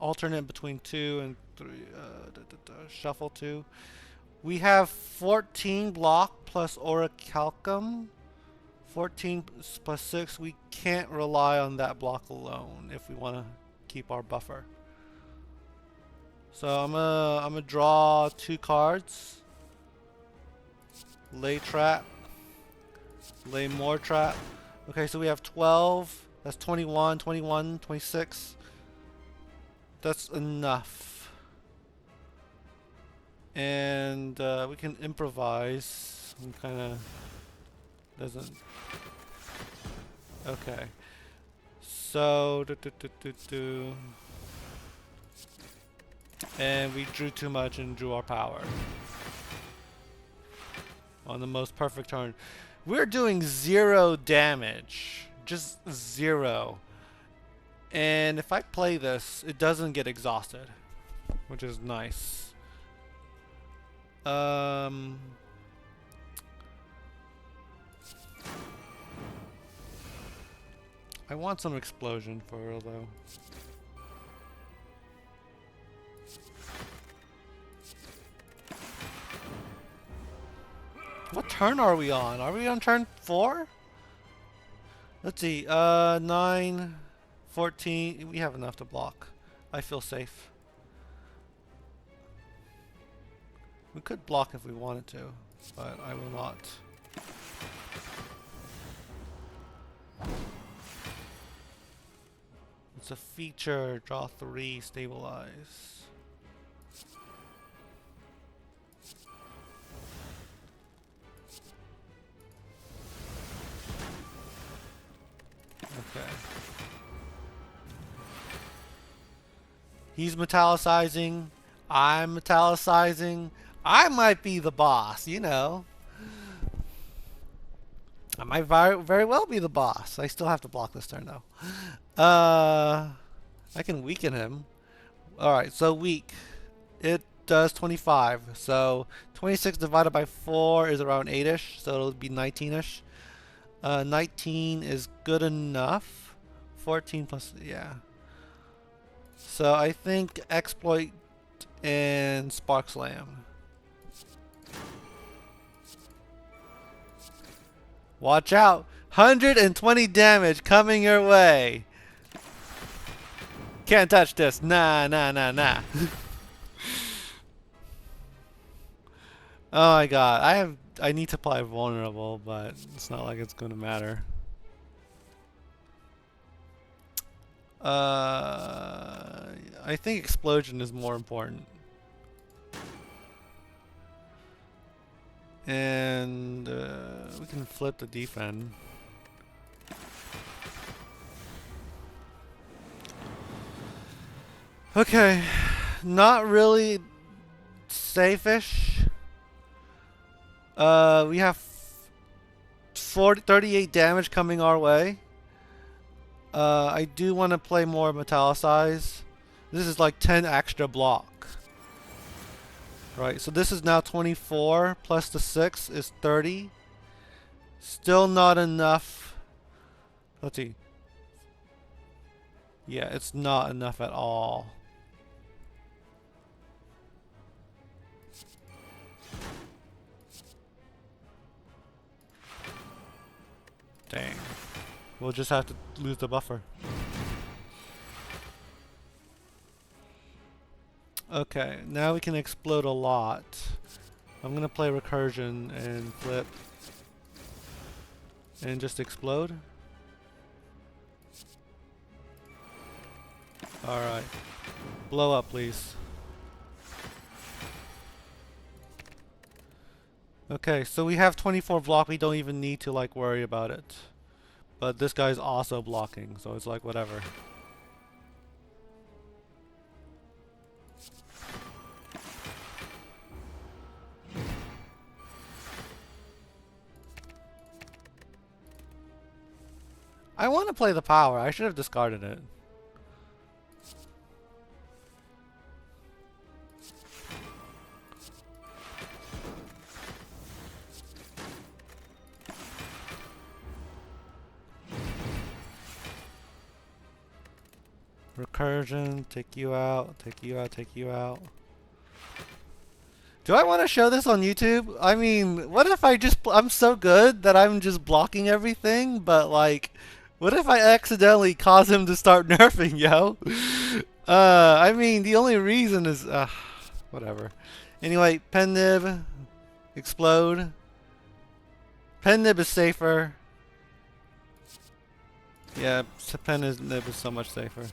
S1: Alternate between 2 and 3. Shuffle 2. We have 14 block plus Orichalcum. 14 plus 6. We can't rely on that block alone if we want to keep our buffer. So I'm gonna draw 2 cards. Lay trap. Lay more trap. Okay, so we have 12. That's 21, 21, 26. That's enough. And we can improvise. Kind of doesn't. Okay. So and we drew too much and drew our power on the most perfect turn. We're doing 0 damage, just 0. And if I play this, it doesn't get exhausted, which is nice. I want some explosion for real though. What turn are we on? Are we on turn 4? Let's see. 9, 14. We have enough to block. I feel safe. We could block if we wanted to, but I will not. It's a feature. Draw 3. Stabilize. Okay. He's metallicizing. I'm metallicizing. I might be the boss, you know. I might very well be the boss. I still have to block this turn though. I can weaken him. Alright, so weak. It does 25. So 26 divided by 4 is around 8-ish. So it'll be 19-ish. 19 is good enough. 14 plus, yeah. So I think Exploit and Spark Slam. Watch out! 120 damage coming your way. Can't touch this. Nah, nah, nah, nah. Oh my god. I need to play vulnerable, but it's not like it's gonna matter. I think explosion is more important. And we can flip the defend. Okay, not really safe-ish. We have 38 damage coming our way. I do want to play more Metallicize. This is like 10 extra block. Right, so this is now 24 plus the 6 is 30. Still not enough. Let's see. Yeah, it's not enough at all. Dang. We'll just have to lose the buffer. Okay, now we can explode a lot. I'm gonna play recursion and flip. And just explode. Alright. Blow up, please. Okay, so we have 24 block. We don't even need to like worry about it. But this guy's also blocking, so it's like whatever. I want to play the power. I should have discarded it. Recursion, take you out, take you out, take you out. Do I want to show this on YouTube? I mean, what if I'm so good that I'm just blocking everything, but like, what if I accidentally cause him to start nerfing, yo? I mean, the only reason is, whatever. Anyway, pen nib, explode. Pen nib is safer. Yeah, pen nib is so much safer.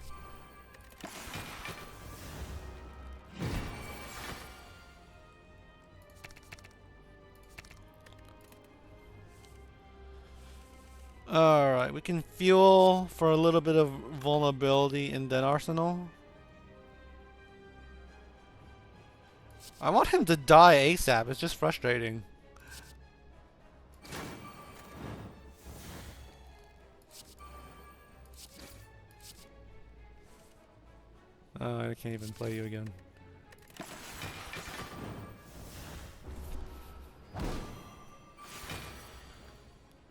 S1: Alright, we can fuel for a little bit of vulnerability in then arsenal. I want him to die ASAP, it's just frustrating. Oh, I can't even play you again.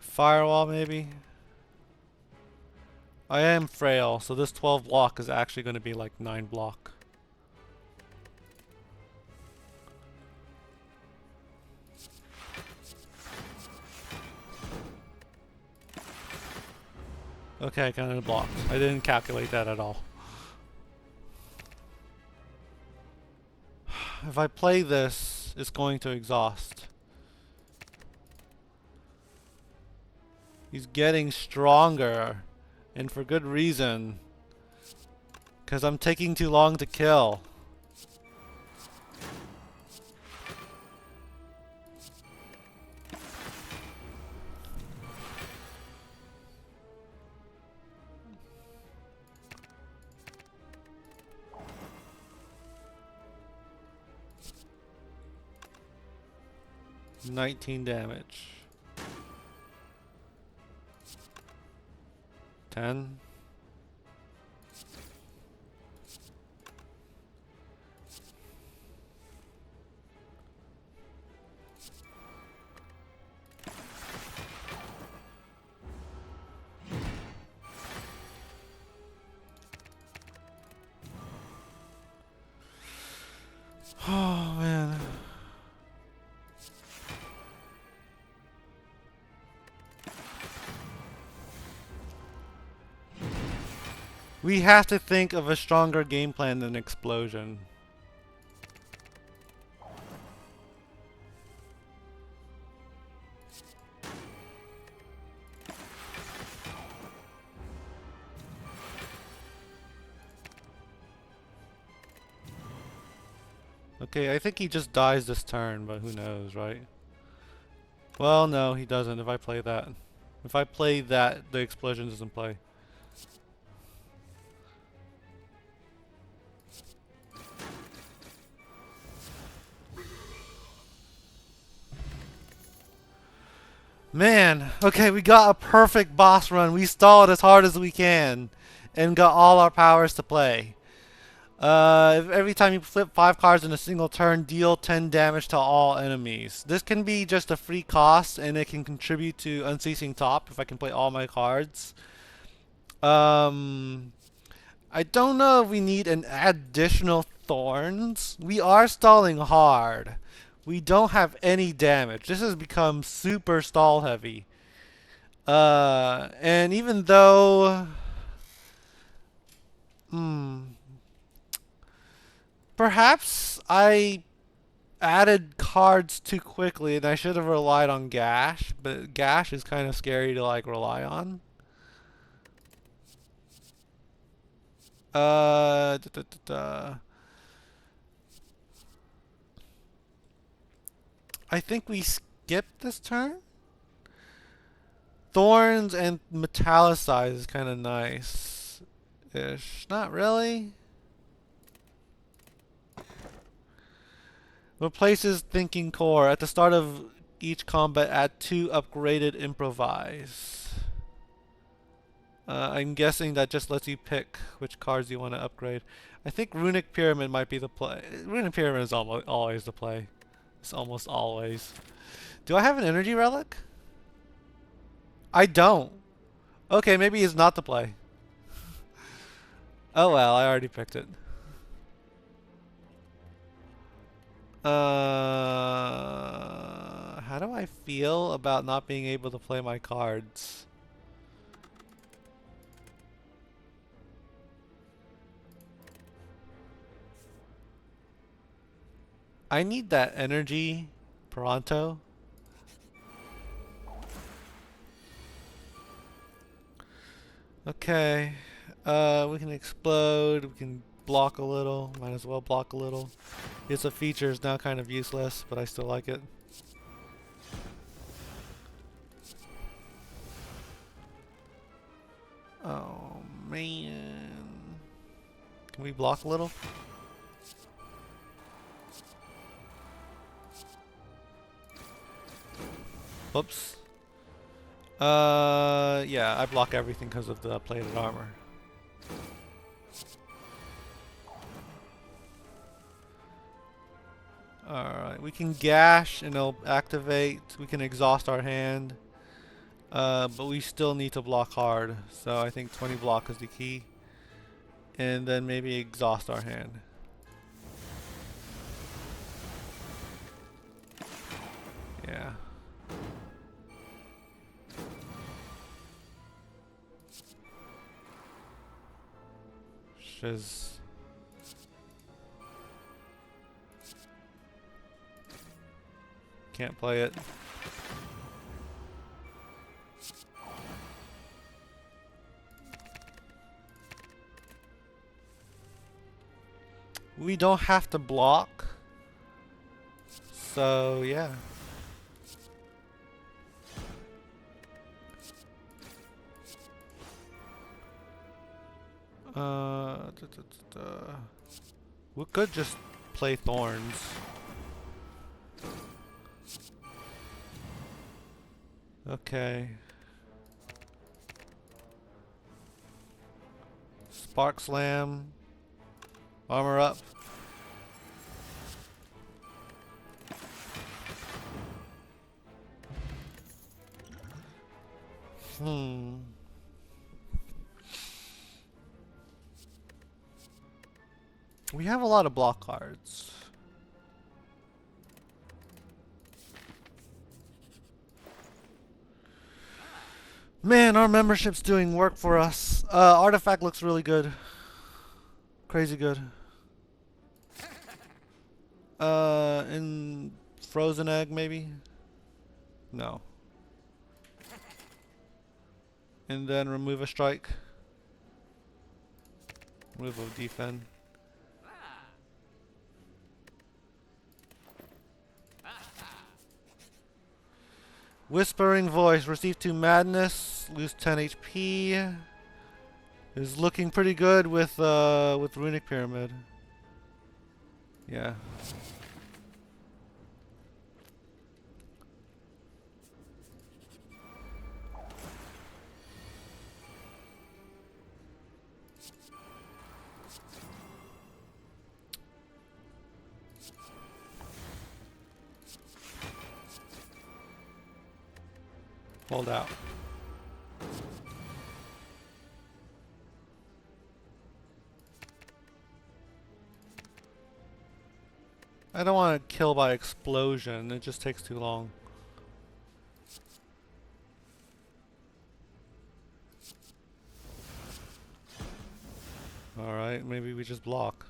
S1: Firewall, maybe? I am frail, so this 12 block is actually going to be like 9 block. Okay, kind of blocked. I didn't calculate that at all. If I play this, it's going to exhaust. He's getting stronger, and for good reason. Because I'm taking too long to kill. $19 damage. 10. Oh man. We have to think of a stronger game plan than explosion. Okay, I think he just dies this turn, but who knows, right? Well, no, he doesn't if I play that. If I play that, the explosion doesn't play. Man, okay, we got a perfect boss run. We stalled as hard as we can and got all our powers to play. Every time you flip 5 cards in a single turn, deal 10 damage to all enemies. This can be just a free cost, and it can contribute to Unceasing Top if I can play all my cards. I don't know if we need an additional Thorns. We are stalling hard. We don't have any damage. This has become super stall heavy. And even though... perhaps I added cards too quickly and I should have relied on Gash, but Gash is kind of scary to like rely on. I think we skip this turn. Thorns and Metallicize is kind of nice-ish. Not really. Replaces Thinking Core. At the start of each combat, add 2 upgraded Improvise. I'm guessing that just lets you pick which cards you want to upgrade. I think Runic Pyramid might be the play. Runic Pyramid is always the play. It's almost always. Do I have an Energy Relic? I don't. Okay, maybe it's not the play. Oh well, I already picked it. How do I feel about not being able to play my cards? I need that energy pronto. Okay. We can explode, we can block a little, might as well block a little. It's a feature, is now kind of useless, but I still like it. Oh man. Can we block a little? Whoops. Yeah, I block everything because of the plated armor. Alright, we can gash and it'll activate. We can exhaust our hand. But we still need to block hard. So I think 20 block is the key. And then maybe exhaust our hand. Yeah. Shiz. Can't play it. We don't have to block. So, yeah. We could just play thorns. Okay. Spark Slam. Armor up. We have a lot of block cards. Man, our membership's doing work for us. Artifact looks really good. Crazy good. In Frozen Egg, maybe? No. And then remove a strike. Remove a defend. Whispering Voice. Receive 2 madness. Lose 10 HP. Is looking pretty good with Runic Pyramid. Yeah. Hold out. I don't want to kill by explosion, it just takes too long. Alright, maybe we just block.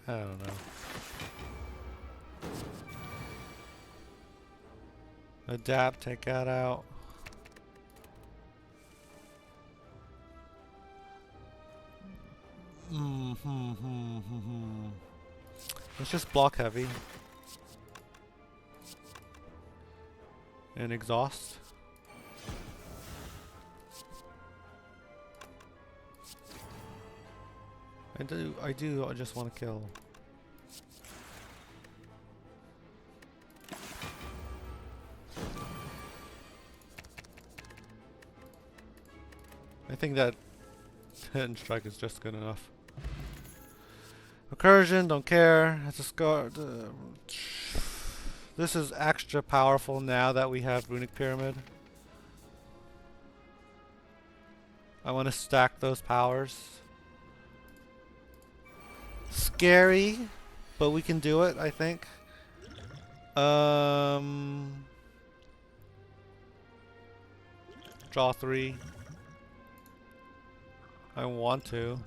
S1: I don't know. Adapt, take that out. Let's just block heavy. And exhaust. I just want to kill. I think that 10 strike is just good enough. Recursion, don't care. That's a scar. This is extra powerful now that we have Runic Pyramid. I want to stack those powers. Scary, but we can do it, I think. Draw 3. I want to.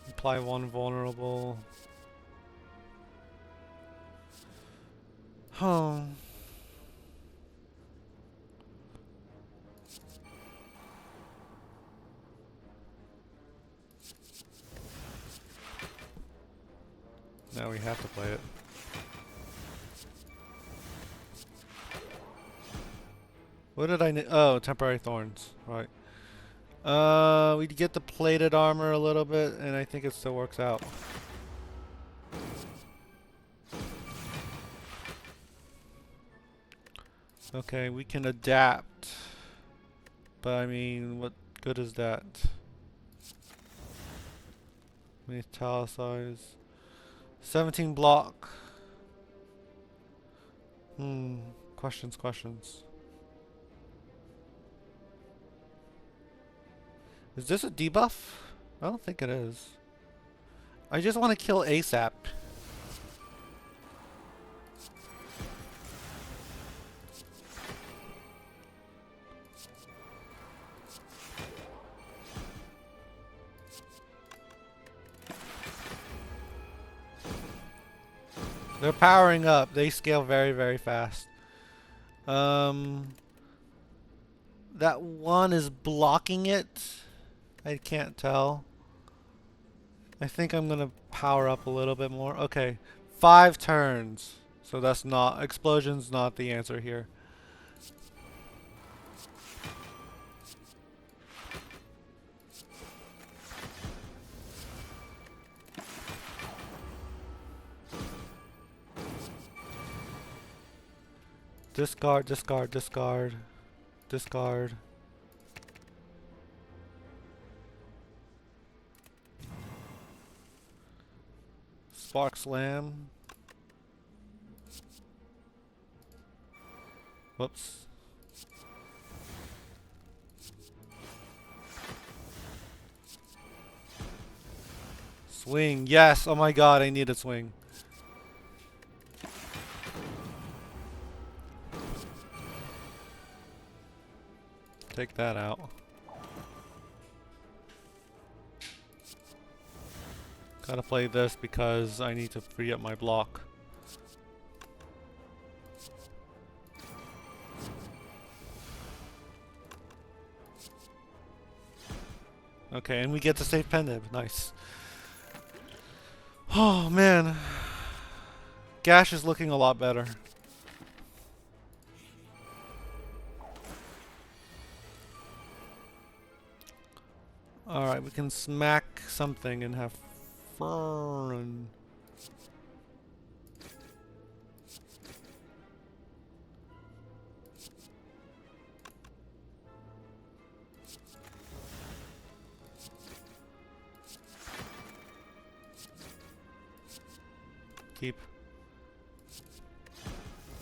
S1: Apply 1 vulnerable. Oh. Now we have to play it. What did I need? Oh, temporary thorns. Right. We get the plated armor a little bit, and I think it still works out. Okay, we can adapt. But I mean, what good is that? Metalicize. 17 block. Questions. Is this a debuff? I don't think it is. I just want to kill ASAP. They're powering up. They scale very, very fast. That one is blocking it. I can't tell. I think I'm gonna power up a little bit more. Okay, 5 turns. So that's not, explosion's not the answer here. Discard. Spark Slam. Whoops. Swing. Yes. Oh my god, I need a swing. Take that out. Gotta play this because I need to free up my block. Okay, and we get to save Pendib. Nice. Oh man. Gash is looking a lot better. Alright, we can smack something and have fun. Keep.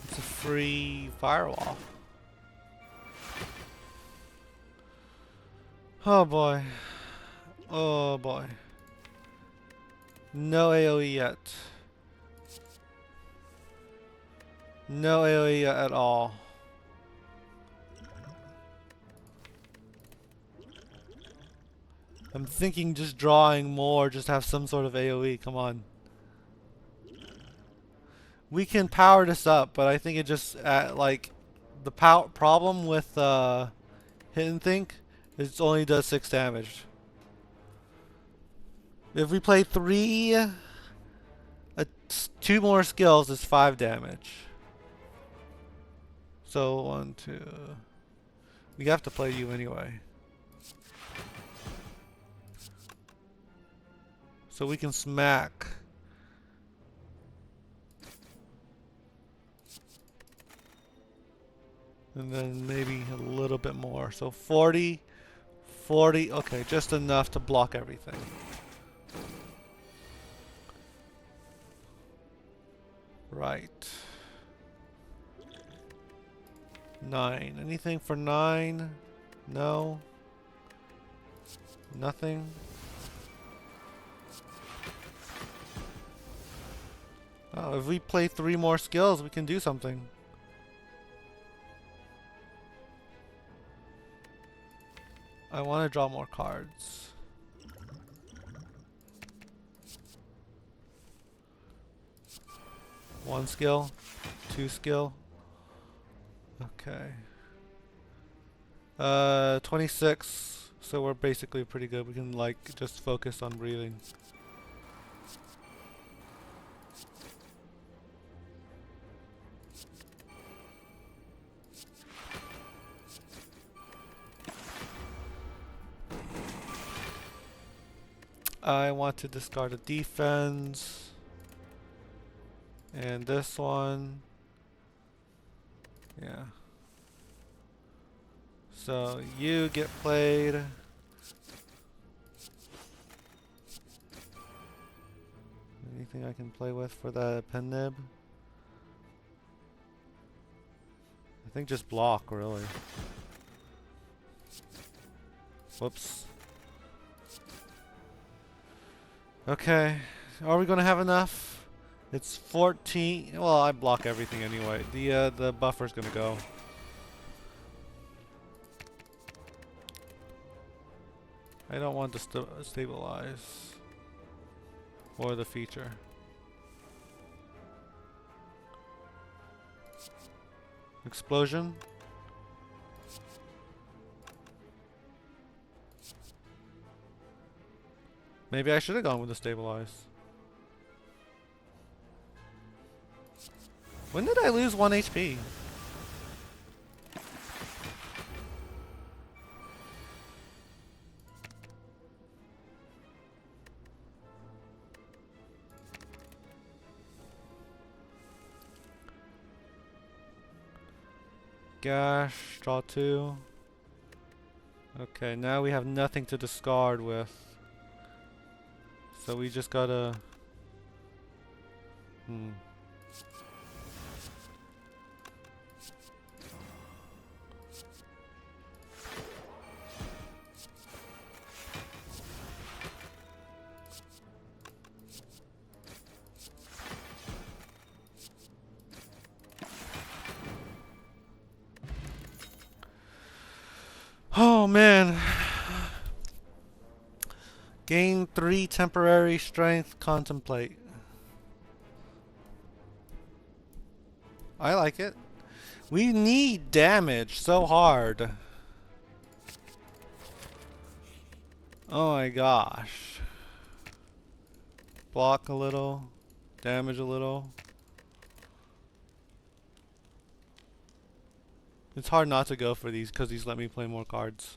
S1: It's a free firewall. Oh boy. Oh boy. No AoE yet. No AoE at all. I'm thinking just drawing more, just have some sort of AoE. Come on. We can power this up, but I think it just like the problem with Hidden Think is it only does 6 damage. If we play 2 more skills, it's 5 damage. So 1, 2. We have to play you anyway. So we can smack. And then maybe a little bit more. So 40, 40. Okay, just enough to block everything. Right. 9. Anything for 9? No. Nothing. Oh, if we play 3 more skills, we can do something. I want to draw more cards. One skill, 2 skill. Okay. 26. So we're basically pretty good. We can like just focus on breathing. I want to discard a defense. And this one. Yeah. So you get played. Anything I can play with for the pen nib? I think just block, really. Whoops. Okay. Are we gonna have enough? It's 14. Well, I block everything anyway. The buffer's gonna go. I don't want to stabilize. Or the feature. Explosion. Maybe I should have gone with the stabilize. When did I lose 1 HP? Gash, draw 2. Okay, now we have nothing to discard with. So we just gotta... Oh man. Gain 3 temporary strength, contemplate. I like it. We need damage so hard. Oh my gosh. Block a little, damage a little. It's hard not to go for these because these let me play more cards.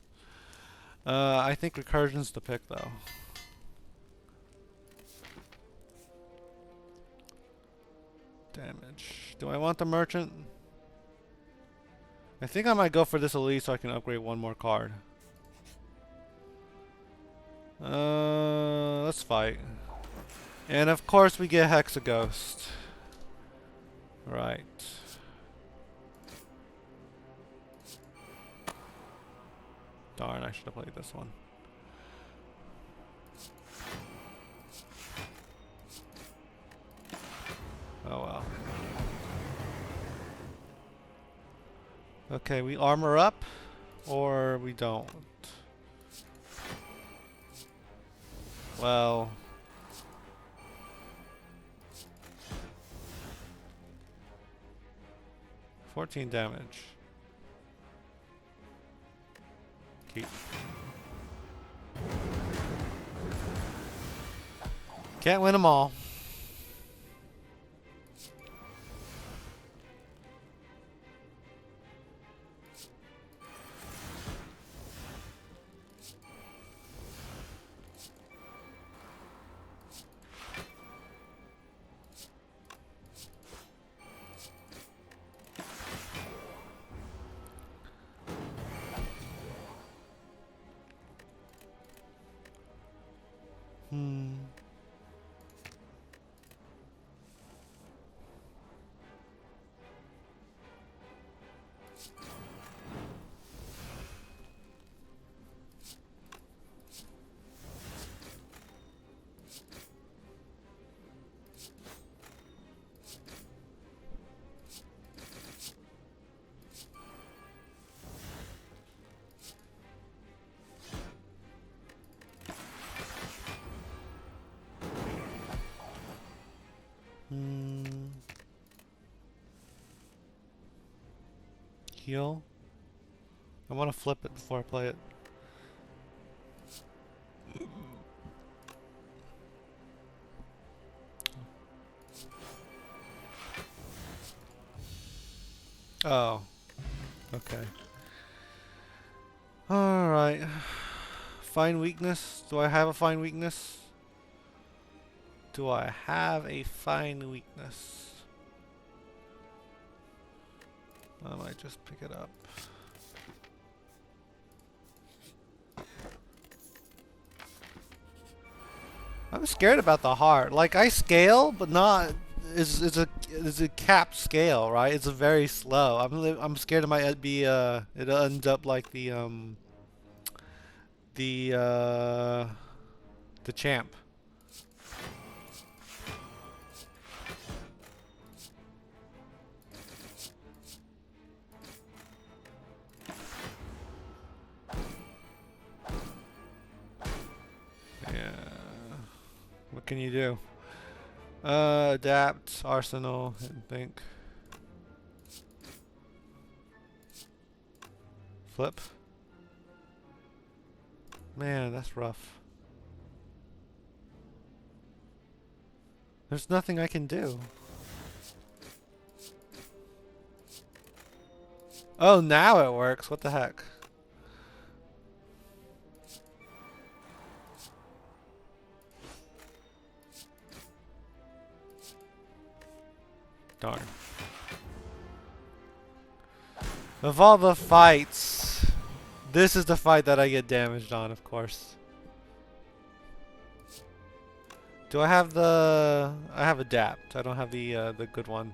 S1: I think recursion's the pick though. Damage. Do I want the merchant? I think I might go for this elite so I can upgrade 1 more card. Let's fight. And of course we get Hexaghost. Right. Darn, I should have played this one. Oh well. Okay, we armor up, or we don't. Well... 14 damage. Keep. Can't win them all. Heal. I want to flip it before I play it. Oh. Okay. Alright. Find weakness. Do I have a find weakness? Do I have a find weakness? I might just pick it up. I'm scared about the heart. Like, I scale, but not is a capped scale, right? It's a very slow. I'm scared it might be it'll end up like the champ. Yeah. What can you do? Adapt, arsenal, I think. Flip. Man, that's rough. There's nothing I can do. Oh, now it works. What the heck? Darn. Of all the fights, this is the fight that I get damaged on, of course. Do I have the... I have adapt. I don't have the good one.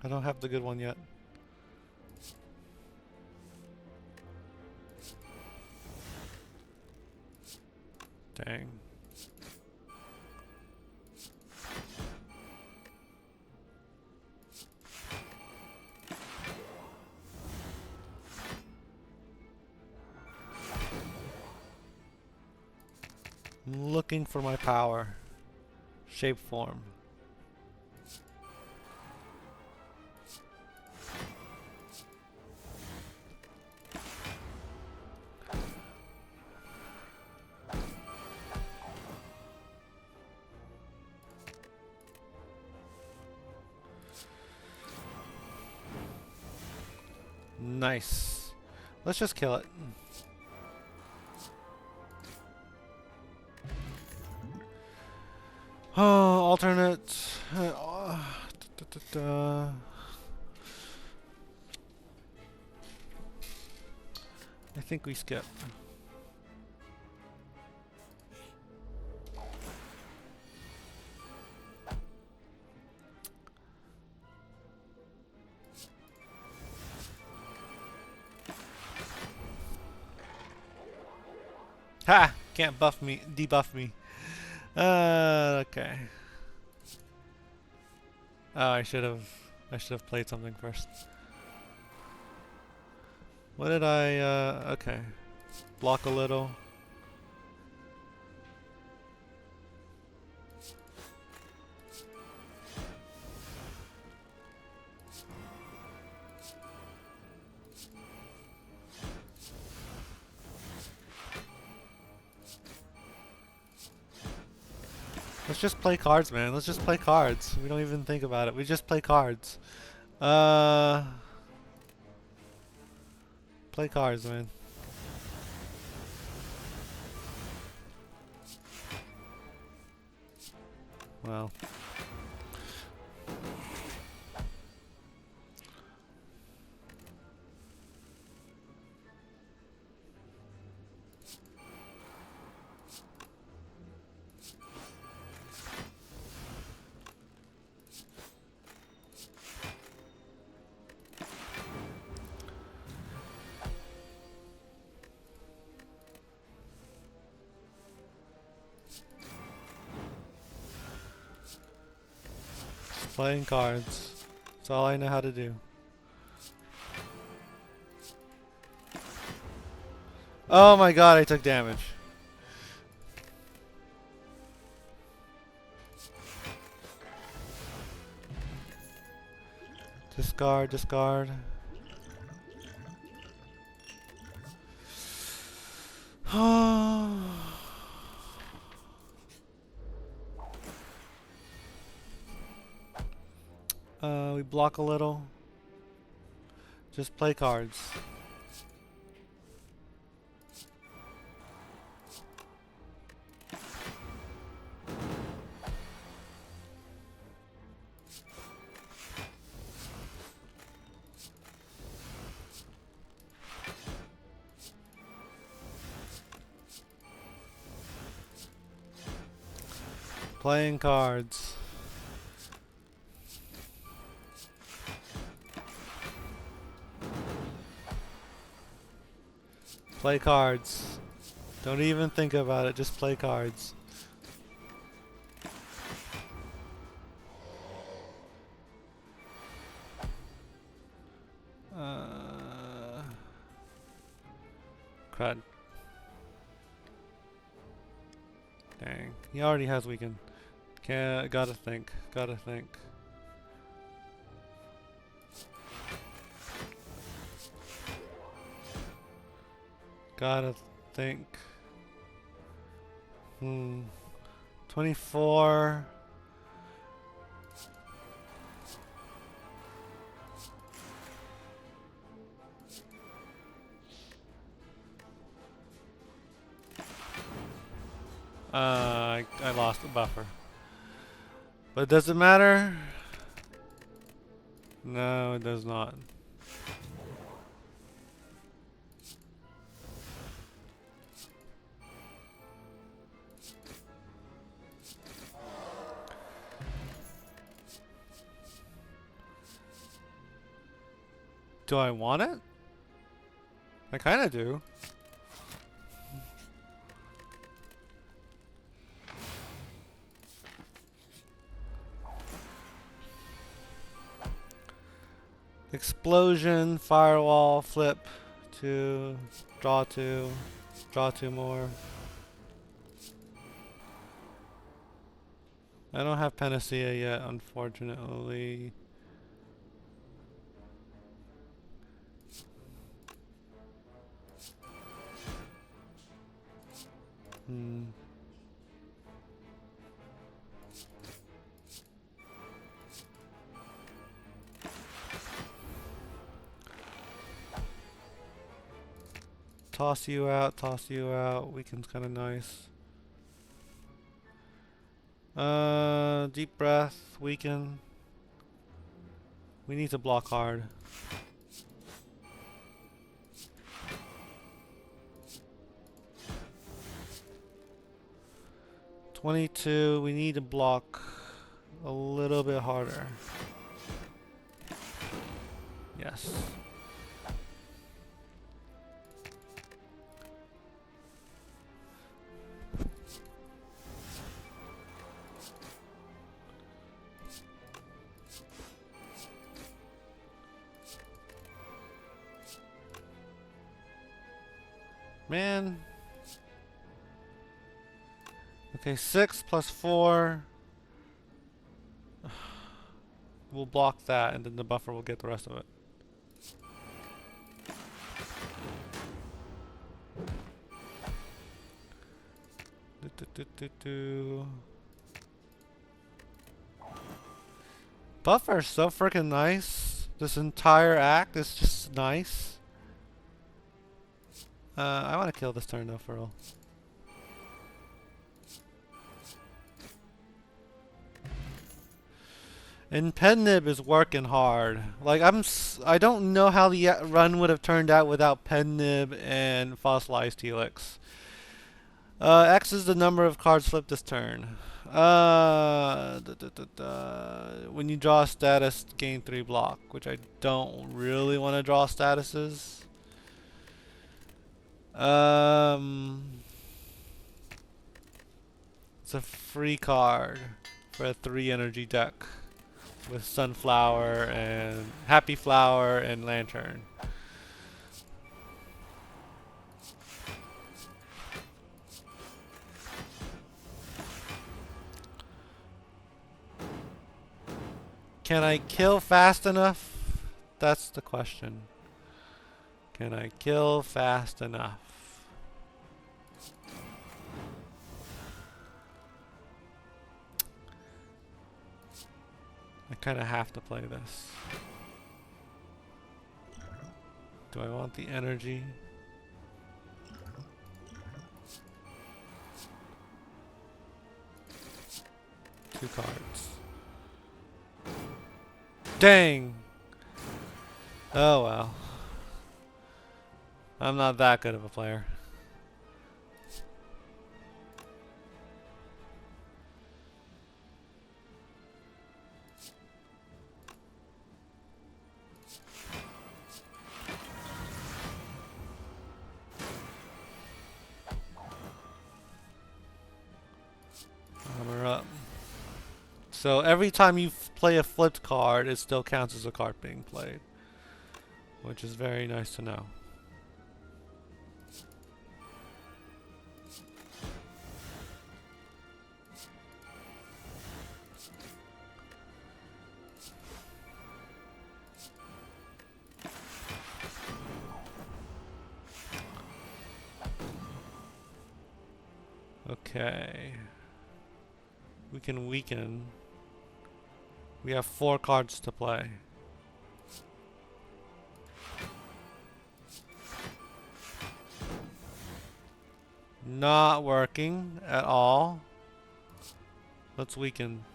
S1: I don't have the good one yet. Dang. I'm looking for my power. Shape form. Nice. Let's just kill it. Oh, alternate. I think we skip. Ha! Can't buff me, debuff me. Okay. Oh, I should have played something first. What did I, okay. Block a little. Let's just play cards, man. Let's just play cards. We don't even think about it. We just play cards. Play cards, man. Well. Playing cards. That's all I know how to do. Oh my god, I took damage. Discard, discard. We block a little. Just play cards. Playing cards. Play cards. Don't even think about it, just play cards. Crud. Dang. He already has weakened. Gotta think. Gotta think. Gotta think. 24. I lost the buffer. But does it matter? No, it does not. Do I want it? I kinda do. Explosion, firewall, flip, 2, draw 2 more. I don't have Panacea yet, unfortunately. Toss you out. Weaken's kind of nice. Deep breath, weaken. We need to block hard. $22, we need to block a little bit harder. Yes. Man. Okay, 6 plus 4. We'll block that, and then the buffer will get the rest of it. Buffer's so freaking nice. This entire act is just nice. I want to kill this turn though, for real. And Penib is working hard. Like I don't know how the run would have turned out without Penib and Fossilized Helix. X is the number of cards flipped this turn. When you draw a status, gain 3 block, which I don't really want to draw statuses. It's a free card for a 3 energy deck with Sunflower and Happy Flower and Lantern. Can I kill fast enough? That's the question. Can I kill fast enough? I kind of have to play this. Do I want the energy? Two cards. Dang! Oh well. I'm not that good of a player. Armor up. So every time you play a flipped card, it still counts as a card being played, which is very nice to know. Okay. We can weaken. We have 4 cards to play. Not working at all. Let's weaken.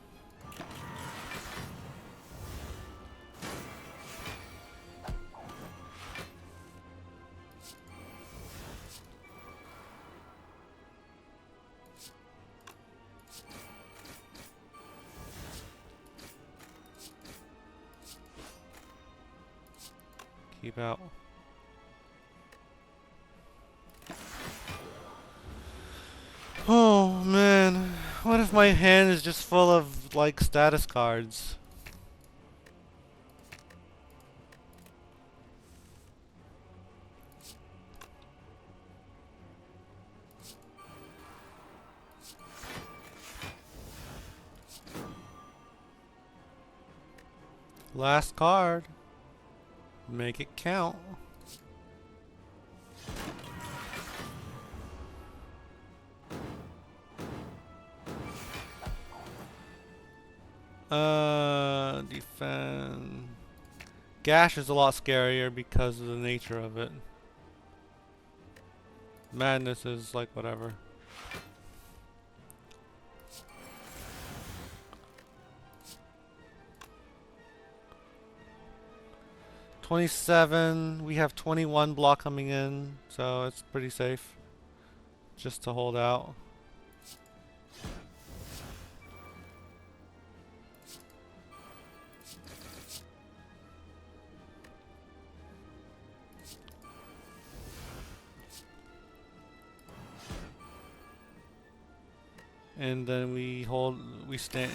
S1: Keep out. Oh man, what if my hand is just full of like status cards? Last card. Make it count. Defend. Gash is a lot scarier because of the nature of it. Madness is like whatever. $27. We have 21 block coming in, so it's pretty safe just to hold out. And then we stand.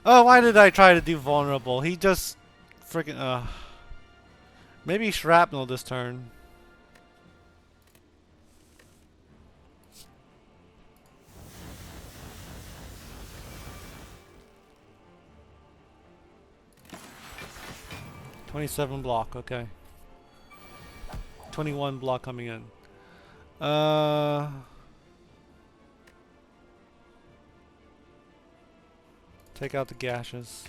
S1: Oh, why did I try to do vulnerable? He just freaking maybe shrapnel this turn. $27 block, okay. 21 block coming in. Take out the gashes.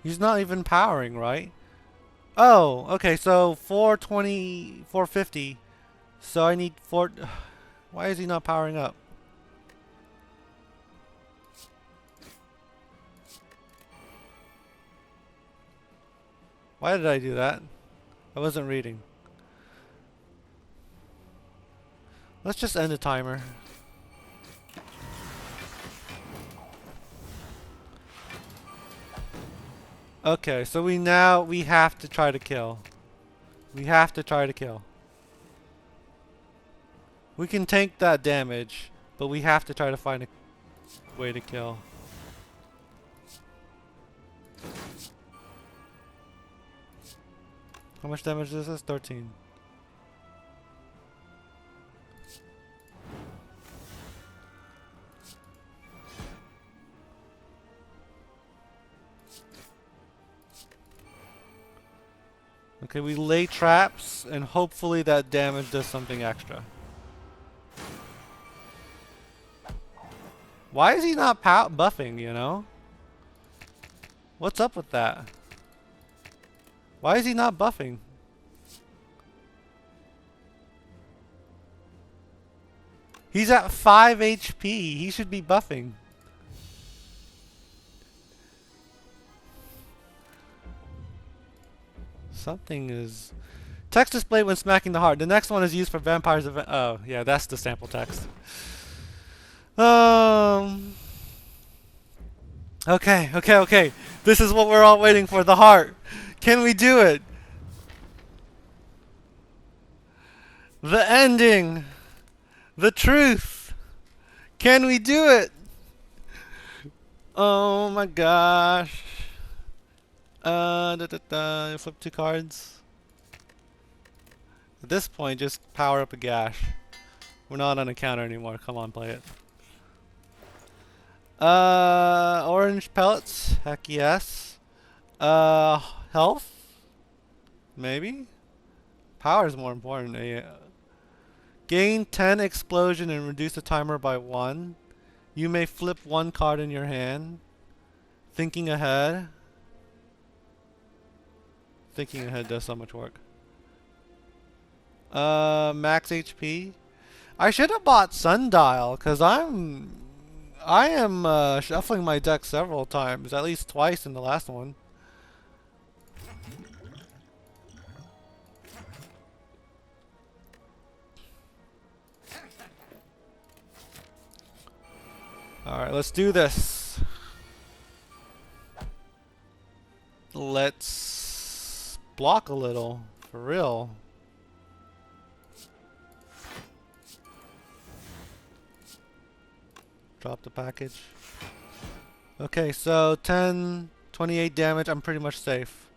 S1: He's not even powering, right? Oh, okay, so 420, 450. So I need 4... Why is he not powering up? Why did I do that? I wasn't reading. Let's just end the timer. Okay, so we have to try to kill. We have to try to kill. We can tank that damage, but we have to try to find a way to kill. How much damage is this? 13. Okay, we lay traps, and hopefully that damage does something extra. Why is he not buffing, you know? What's up with that? Why is he not buffing? He's at 5 HP. He should be buffing. Something is... Text displayed when smacking the heart. The next one is used for vampires event. Oh, yeah, that's the sample text. Okay. This is what we're all waiting for, the heart. Can we do it? The ending. The truth. Can we do it? Oh my gosh. Flip 2 cards. At this point, just power up a gash. We're not on a counter anymore. Come on, play it. Orange pellets. Heck yes. Health? Maybe? Power is more important. Gain 10 explosion and reduce the timer by 1. You may flip 1 card in your hand. Thinking ahead. Thinking ahead does so much work. Max HP. I should have bought Sundial, because I am shuffling my deck several times, at least twice in the last one. Alright, let's do this. Let's block a little, for real. Drop the package. Okay, so 10, 28 damage, I'm pretty much safe.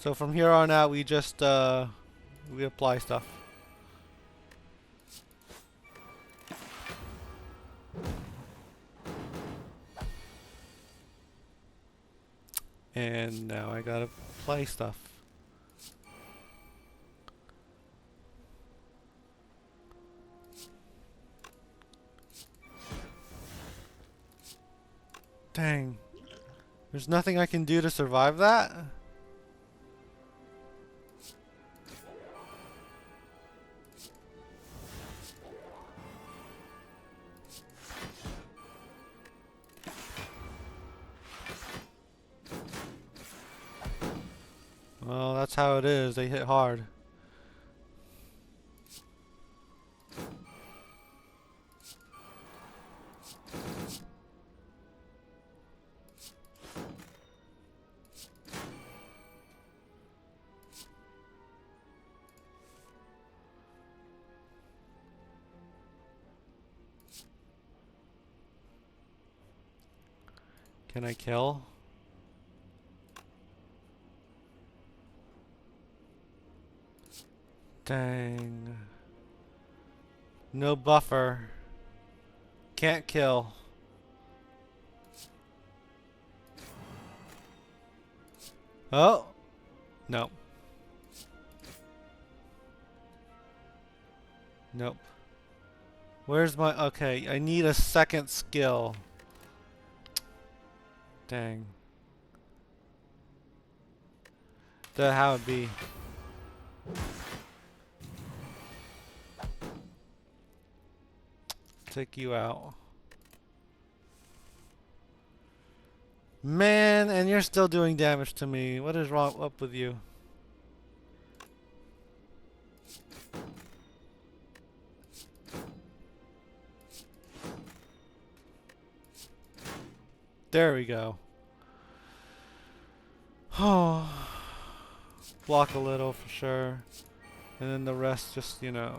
S1: So from here on out, we just, we apply stuff. And now I gotta play stuff. Dang. There's nothing I can do to survive that? Well, that's how it is. They hit hard. Can I kill? Dang. No buffer. Can't kill. Oh. No. Nope. Where's my... Okay, I need a second skill. Dang. how it be. Take you out. Man, and you're still doing damage to me. What is wrong up with you? There we go. Oh, block a little for sure. And then the rest just, you know.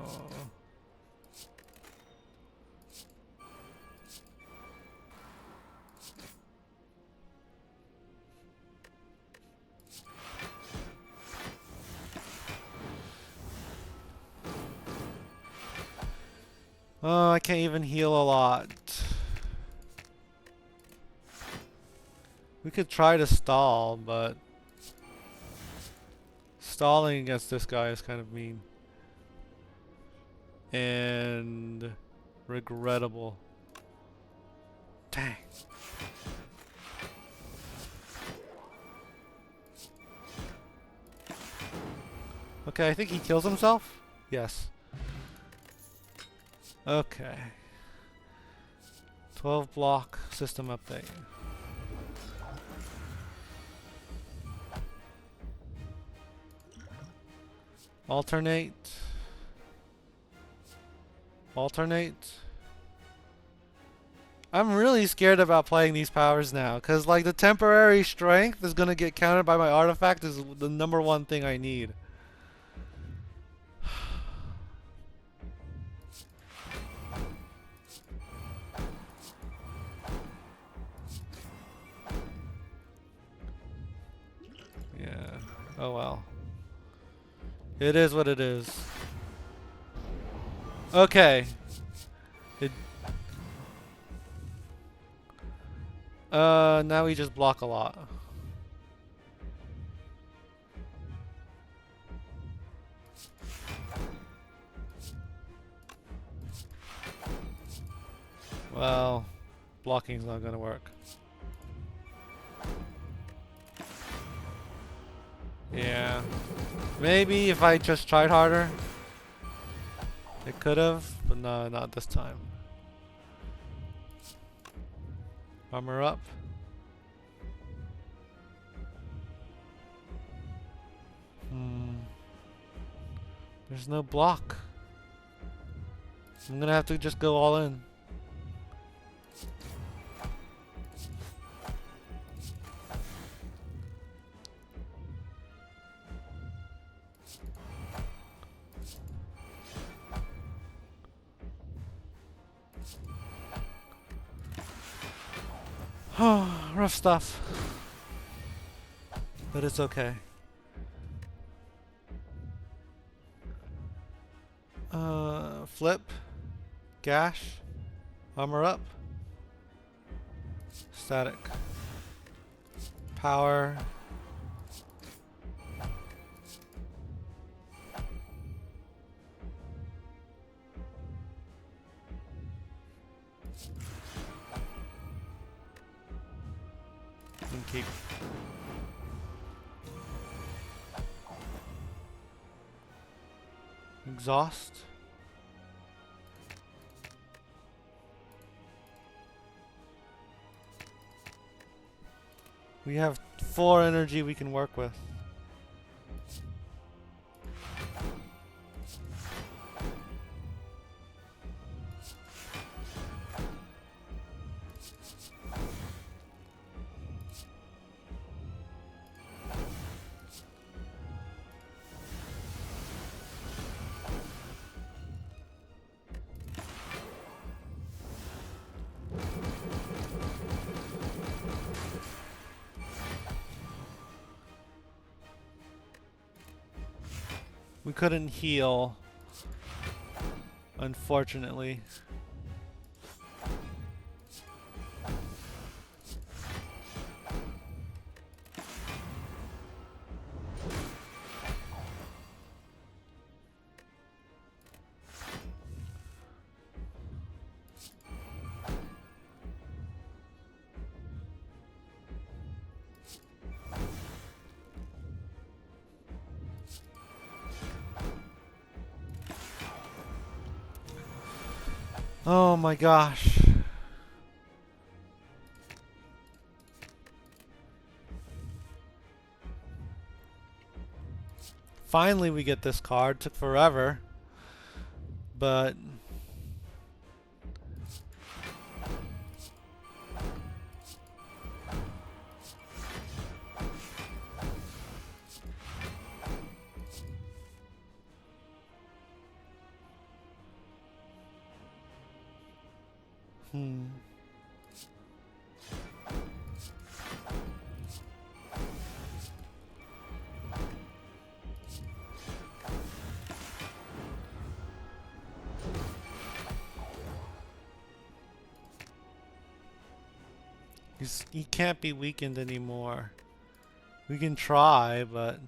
S1: Oh, I can't even heal a lot. We could try to stall, but stalling against this guy is kind of mean. And regrettable. Dang. Okay, I think he kills himself? Yes. Okay. 12 block system update. Alternate. Alternate. I'm really scared about playing these powers now, because like the temporary strength is gonna get countered by my artifact is the #1 thing I need. Yeah. Oh well. It is what it is. Okay. Now we just block a lot. Well, blocking's not gonna work. Yeah. Maybe if I just tried harder, it could have, but no, not this time. Armor up. There's no block. I'm gonna have to just go all in. Oh, rough stuff. But it's okay. Flip. Gash. Armor up. Static. Power. And keep. Exhaust. We have 4 energy we can work with. We couldn't heal, unfortunately. Oh my gosh. Finally we get this card. Took forever. But he can't be weakened anymore. We can try, but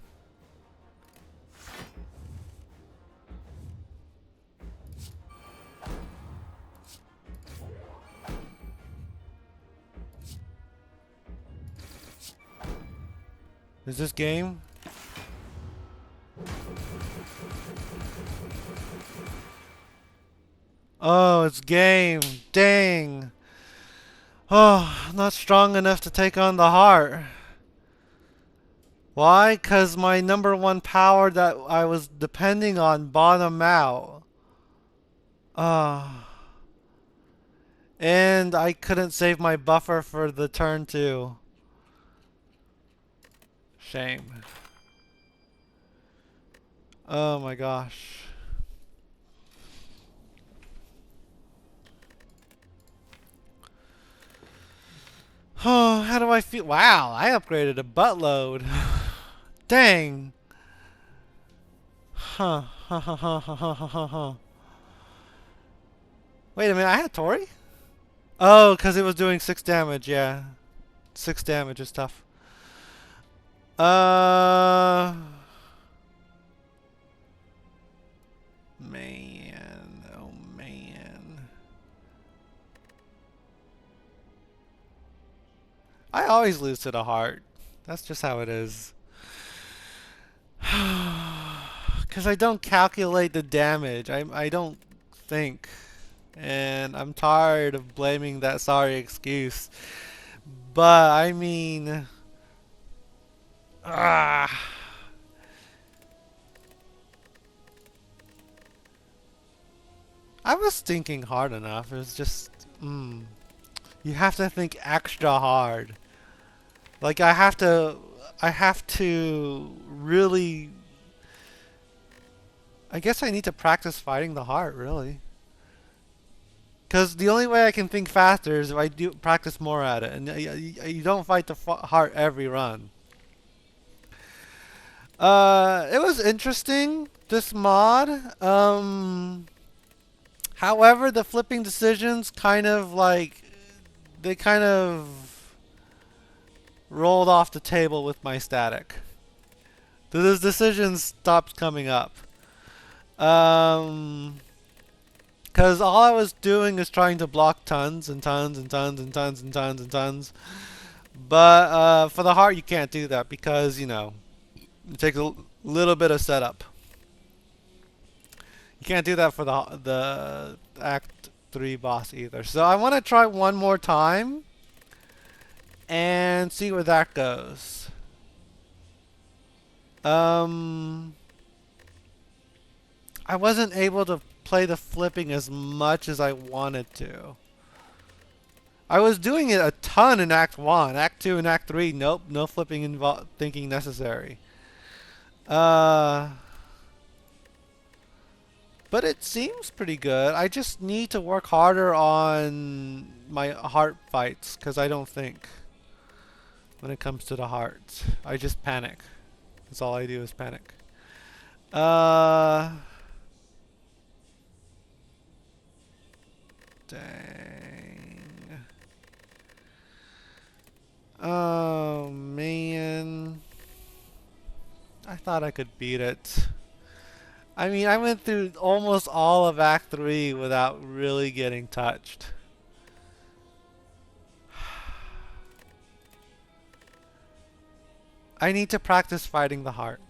S1: is this game? Oh, it's game. Dang. Oh, not strong enough to take on the heart. Why? 'Cause my number one power that I was depending on bottom out. And I couldn't save my buffer for the turn 2. Shame. Oh my gosh. Oh, how do I feel? Wow, I upgraded a buttload. Dang. Huh. Wait a minute, I had Tori? Oh, because it was doing 6 damage, yeah. 6 damage is tough. Man, oh man. I always lose to the heart. That's just how it is. Because I don't calculate the damage. I don't think. And I'm tired of blaming that sorry excuse. But, I mean... Ah... I was thinking hard enough. It was just... You have to think extra hard. Like, I have to really... I guess I need to practice fighting the heart, really. Because the only way I can think faster is if I do practice more at it. And you don't fight the heart every run. It was interesting, this mod. However, the flipping decisions kind of like... They kind of rolled off the table with my static. Those decisions stopped coming up. Because all I was doing is trying to block tons and tons and tons and tons and tons and tons. But for the heart, you can't do that because, you know, it takes a little bit of setup. You can't do that for the Act 3 boss either. So I want to try one more time and see where that goes. I wasn't able to play the flipping as much as I wanted to. I was doing it a ton in Act 1. Act 2 and Act 3, nope, no flipping thinking necessary. But it seems pretty good. I just need to work harder on my heart fights, because I don't think when it comes to the heart. I just panic. That's all I do is panic. Dang. Oh, man. I thought I could beat it. I mean, I went through almost all of Act 3 without really getting touched. I need to practice fighting the heart.